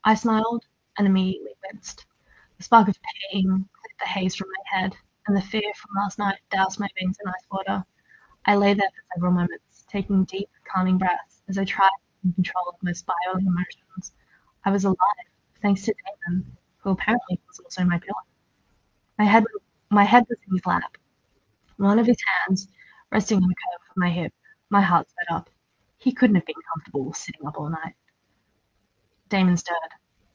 I smiled and immediately winced. The spark of pain cleared the haze from my head, and the fear from last night doused my veins in ice water. I lay there for several moments, taking deep, calming breaths as I tried to keep control of my spiraling emotions. I was alive, thanks to Damon, who apparently was also my pillow. My head, my head was in his lap, one of his hands resting on the curve of my hip. My heart sped up. He couldn't have been comfortable sitting up all night. Damon stirred.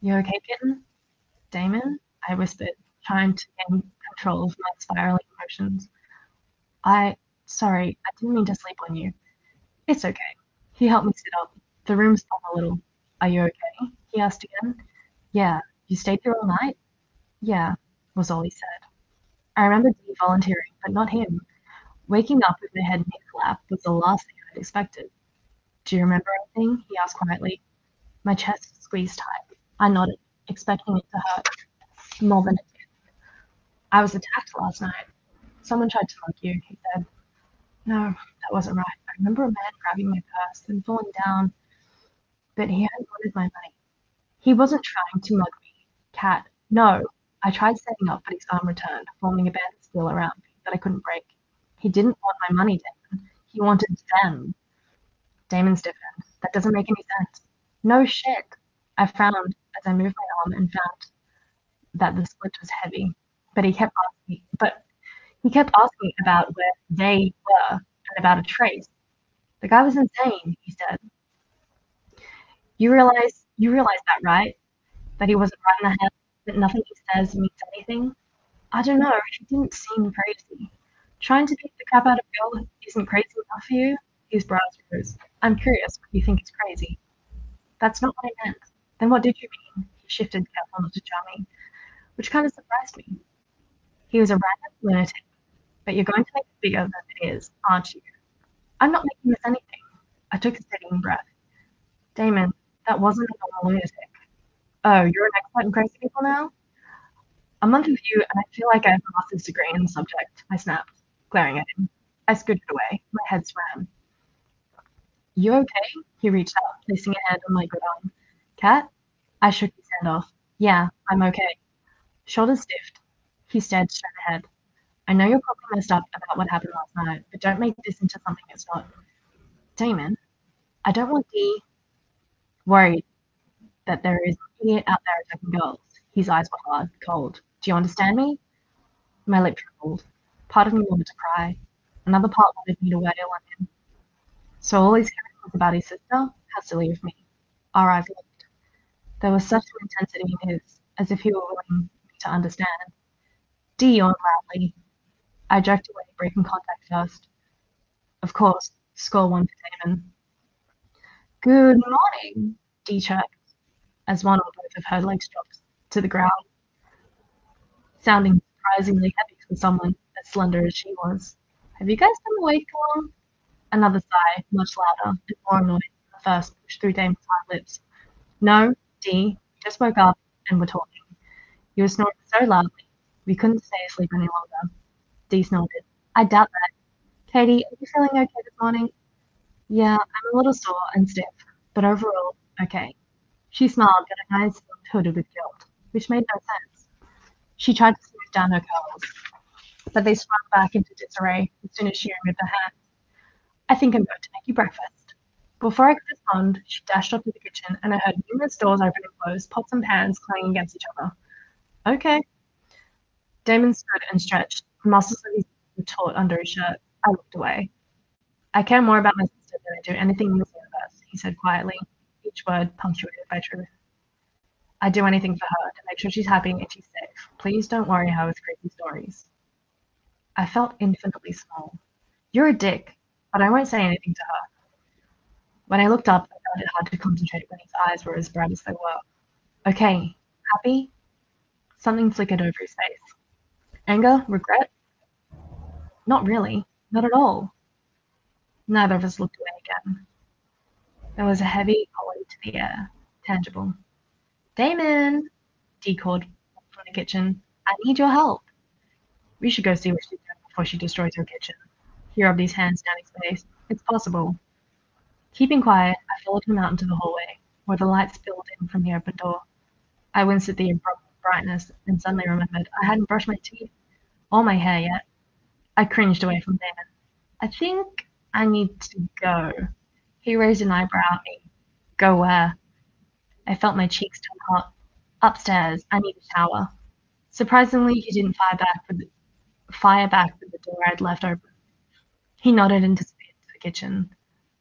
You okay, kitten? Damon? I whispered, trying to gain control of my spiraling emotions. Sorry, I didn't mean to sleep on you. It's okay. He helped me sit up. The room spun a little. Are you okay? He asked again. Yeah. You stayed here all night? Yeah, was all he said. I remember Dee volunteering, but not him. Waking up with my head in his lap was the last thing I'd expected. Do you remember anything? He asked quietly. My chest squeezed tight. I nodded, expecting it to hurt more than it did. I was attacked last night. Someone tried to mug you, he said. No, that wasn't right. I remember a man grabbing my purse and falling down, but he hadn't wanted my money. He wasn't trying to mug me. Cat. No. I tried standing up, but his arm returned, forming a band of steel around me that I couldn't break. He didn't want my money, Damon. He wanted them. Damon stiffened. That doesn't make any sense. No shit. I frowned as I moved my arm and found that the split was heavy. But he kept asking about where they were and about a trace. The guy was insane, he said. You realize that, right? That he wasn't right in the head, that nothing he says means anything? I don't know, he didn't seem crazy. Trying to beat the crap out of a girl isn't crazy enough for you? His brows rose. I'm curious what you think is crazy. That's not what I meant. Then what did you mean? He shifted, careful not to jar me, which kind of surprised me. He was a random lunatic, but you're going to make it bigger than it is, aren't you? I'm not making this anything. I took a steadying breath. Damon, that wasn't a normal lunatic. Oh, you're an expert in crazy people now? A month with you, and I feel like I have a master's degree in the subject, I snapped, glaring at him. I scooted away. My head swam. You okay? He reached out, placing a hand on my good arm. Cat? I shook his hand off. Yeah, I'm okay. Shoulders stiffed. He stared straight ahead. I know you're probably messed up about what happened last night, but don't make this into something it's not. Damon, I don't want Dee worried that there is an idiot out there attacking girls. His eyes were hard, cold. Do you understand me? My lip trembled. Part of me wanted to cry. Another part wanted me to wail on him. So all he's caring was about his sister? How silly of me. Our eyes looked. There was such an intensity in his, as if he were willing me to understand. Dee yawned loudly. I jerked away, breaking contact first. Of course, score one for Damon. Good morning, Dee chirped, as one or both of her legs dropped to the ground, sounding surprisingly heavy for someone as slender as she was. Have you guys been awake long? Another sigh, much louder and more annoying than the first, pushed through Damon's hard lips. No, Dee, we just woke up and were talking. You were snoring so loudly, we couldn't stay asleep any longer. Dee snorted. I doubt that. Katie, are you feeling okay this morning? Yeah, I'm a little sore and stiff, but overall, okay. She smiled, but her eyes seemed hooded with guilt, which made no sense. She tried to smooth down her curls, but they sprung back into disarray as soon as she removed her hand. I think I'm going to make you breakfast. Before I could respond, she dashed off to the kitchen, and I heard numerous doors open and close, pots and pans clanging against each other. Okay. Damon stood and stretched, the muscles of his face were taut under his shirt. I looked away. I care more about my sister than I do anything in this universe, he said quietly, each word punctuated by truth. I'd do anything for her to make sure she's happy and she's safe. Please don't worry her with creepy stories. I felt infinitely small. You're a dick, but I won't say anything to her. When I looked up, I found it hard to concentrate when his eyes were as bright as they were. Okay, happy? Something flickered over his face. Anger? Regret? Not really. Not at all. Neither of us looked away again. There was a heavy quality to the air, tangible. Damon! Dee called from the kitchen. I need your help. We should go see what she's doing before she destroys her kitchen. He rubbed his hands down his face. It's possible. Keeping quiet, I followed him out into the hallway, where the light spilled in from the open door. I winced at the abrupt brightness and suddenly remembered I hadn't brushed my teeth or my hair yet. I cringed away from Damon. I think I need to go. He raised an eyebrow at me. Go where? I felt my cheeks turn hot. Upstairs. I need a shower. Surprisingly, he didn't fire back with the door I'd left open. He nodded and disappeared to the kitchen.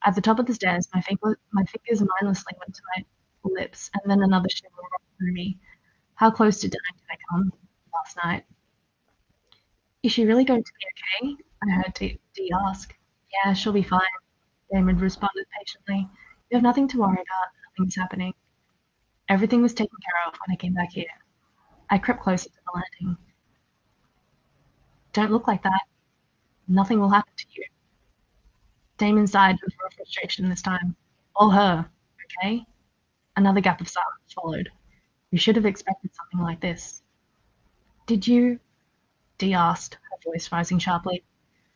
At the top of the stairs, my fingers mindlessly went to my lips, and then another shiver rolled through me. How close to dying did I come last night? Is she really going to be okay? I heard Dee ask. Yeah, she'll be fine, Damon responded patiently. You have nothing to worry about. Nothing's happening. Everything was taken care of when I came back here. I crept closer to the landing. Don't look like that. Nothing will happen to you. Damon sighed with more frustration this time. All her, okay? Another gap of silence followed. We should have expected something like this. Did you? Dee asked, her voice rising sharply.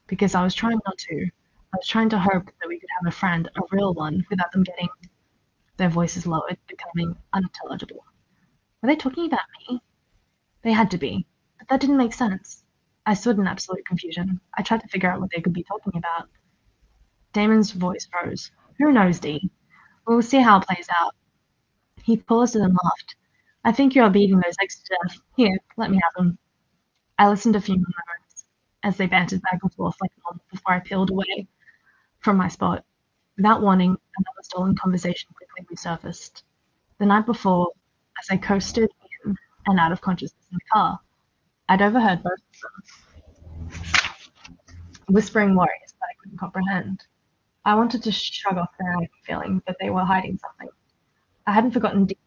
Because I was trying not to. I was trying to hope that we could have a friend, a real one, without them getting... Their voices lowered, becoming unintelligible. Were they talking about me? They had to be, but that didn't make sense. I stood in absolute confusion. I tried to figure out what they could be talking about. Damon's voice rose. Who knows, Dee? We'll see how it plays out. He paused and then laughed. I think you are beating those eggs to death. Here, let me have them. I listened a few moments as they bantered back and forth like normal before I peeled away from my spot. Without warning, another stolen conversation quickly resurfaced. The night before, as I coasted in and out of consciousness in the car, I'd overheard both of them whispering worries that I couldn't comprehend. I wanted to shrug off their nagging feeling that they were hiding something. I hadn't forgotten Dee's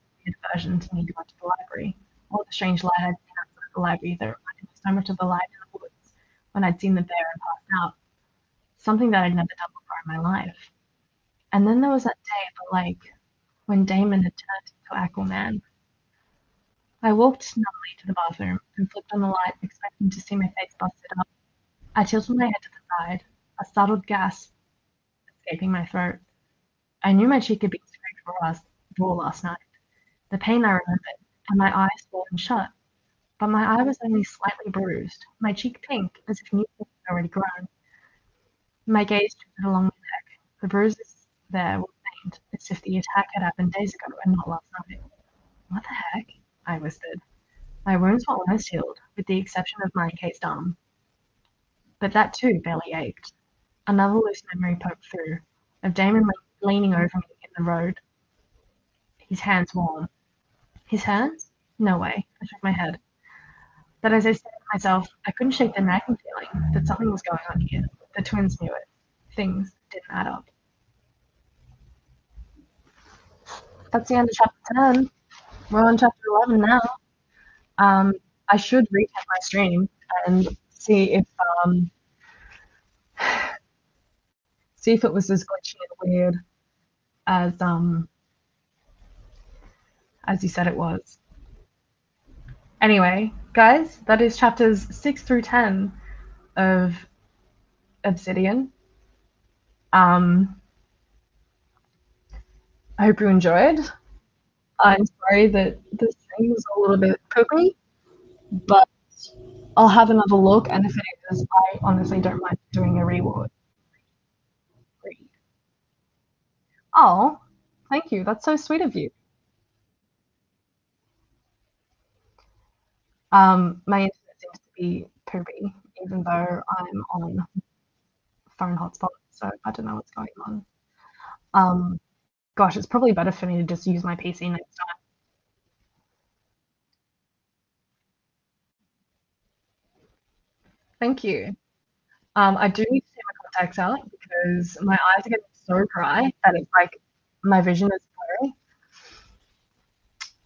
aversion to me going to the library, or the strange light I'd seen outside the library that reminded me so much of the light in the woods when I'd seen the bear and passed out. Something that I'd never done before in my life. And then there was that day at the lake, when Damon had turned into Aquaman. I walked numbly to the bathroom and flipped on the light, expecting to see my face busted up. I tilted my head to the side, a startled gasp escaping my throat. I knew my cheek had been scraped raw last night. The pain I remembered, and my eyes swollen shut. But my eye was only slightly bruised, my cheek pink, as if new skin had already grown. My gaze drifted along my neck. The bruises there were faint, as if the attack had happened days ago and not last night. What the heck? I whispered. My wounds were almost healed, with the exception of my encased arm. But that too barely ached. Another loose memory poked through, of Damon leaning over me in the road, his hands warm. His hands? No way. I shook my head. But as I said to myself, I couldn't shake the nagging feeling that something was going on here. The twins knew it. Things didn't add up. That's the end of chapter 10. We're on chapter 11 now. I should retake my stream and see if um, see if it was as glitchy and weird as you said it was. Anyway, guys, that is chapters 6 through 10 of Obsidian. I hope you enjoyed. I'm sorry that the stream was a little bit poopy, but I'll have another look, and if it is, I honestly don't mind doing a reward. Oh, thank you. That's so sweet of you. My internet seems to be poopy, even though I'm on phone hotspot, so I don't know what's going on. Um, Gosh, it's probably better for me to just use my PC next time. Thank you. I do need to take my contacts out because my eyes are getting so dry that it's like my vision is blurry.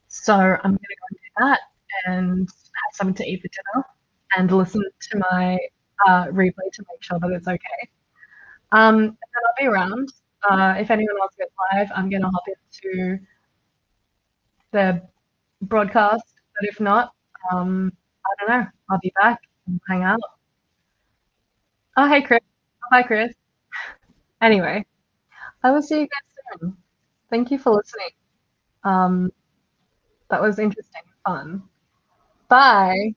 So I'm gonna go and do that and have something to eat for dinner and listen to my replay to make sure that it's okay. And then I'll be around. If anyone else gets live, I'm gonna hop into the broadcast. But if not, I don't know. I'll be back and hang out. Oh, hey, Chris. Hi, Chris. Anyway, I will see you guys soon. Thank you for listening. Um, that was interesting, fun. Bye.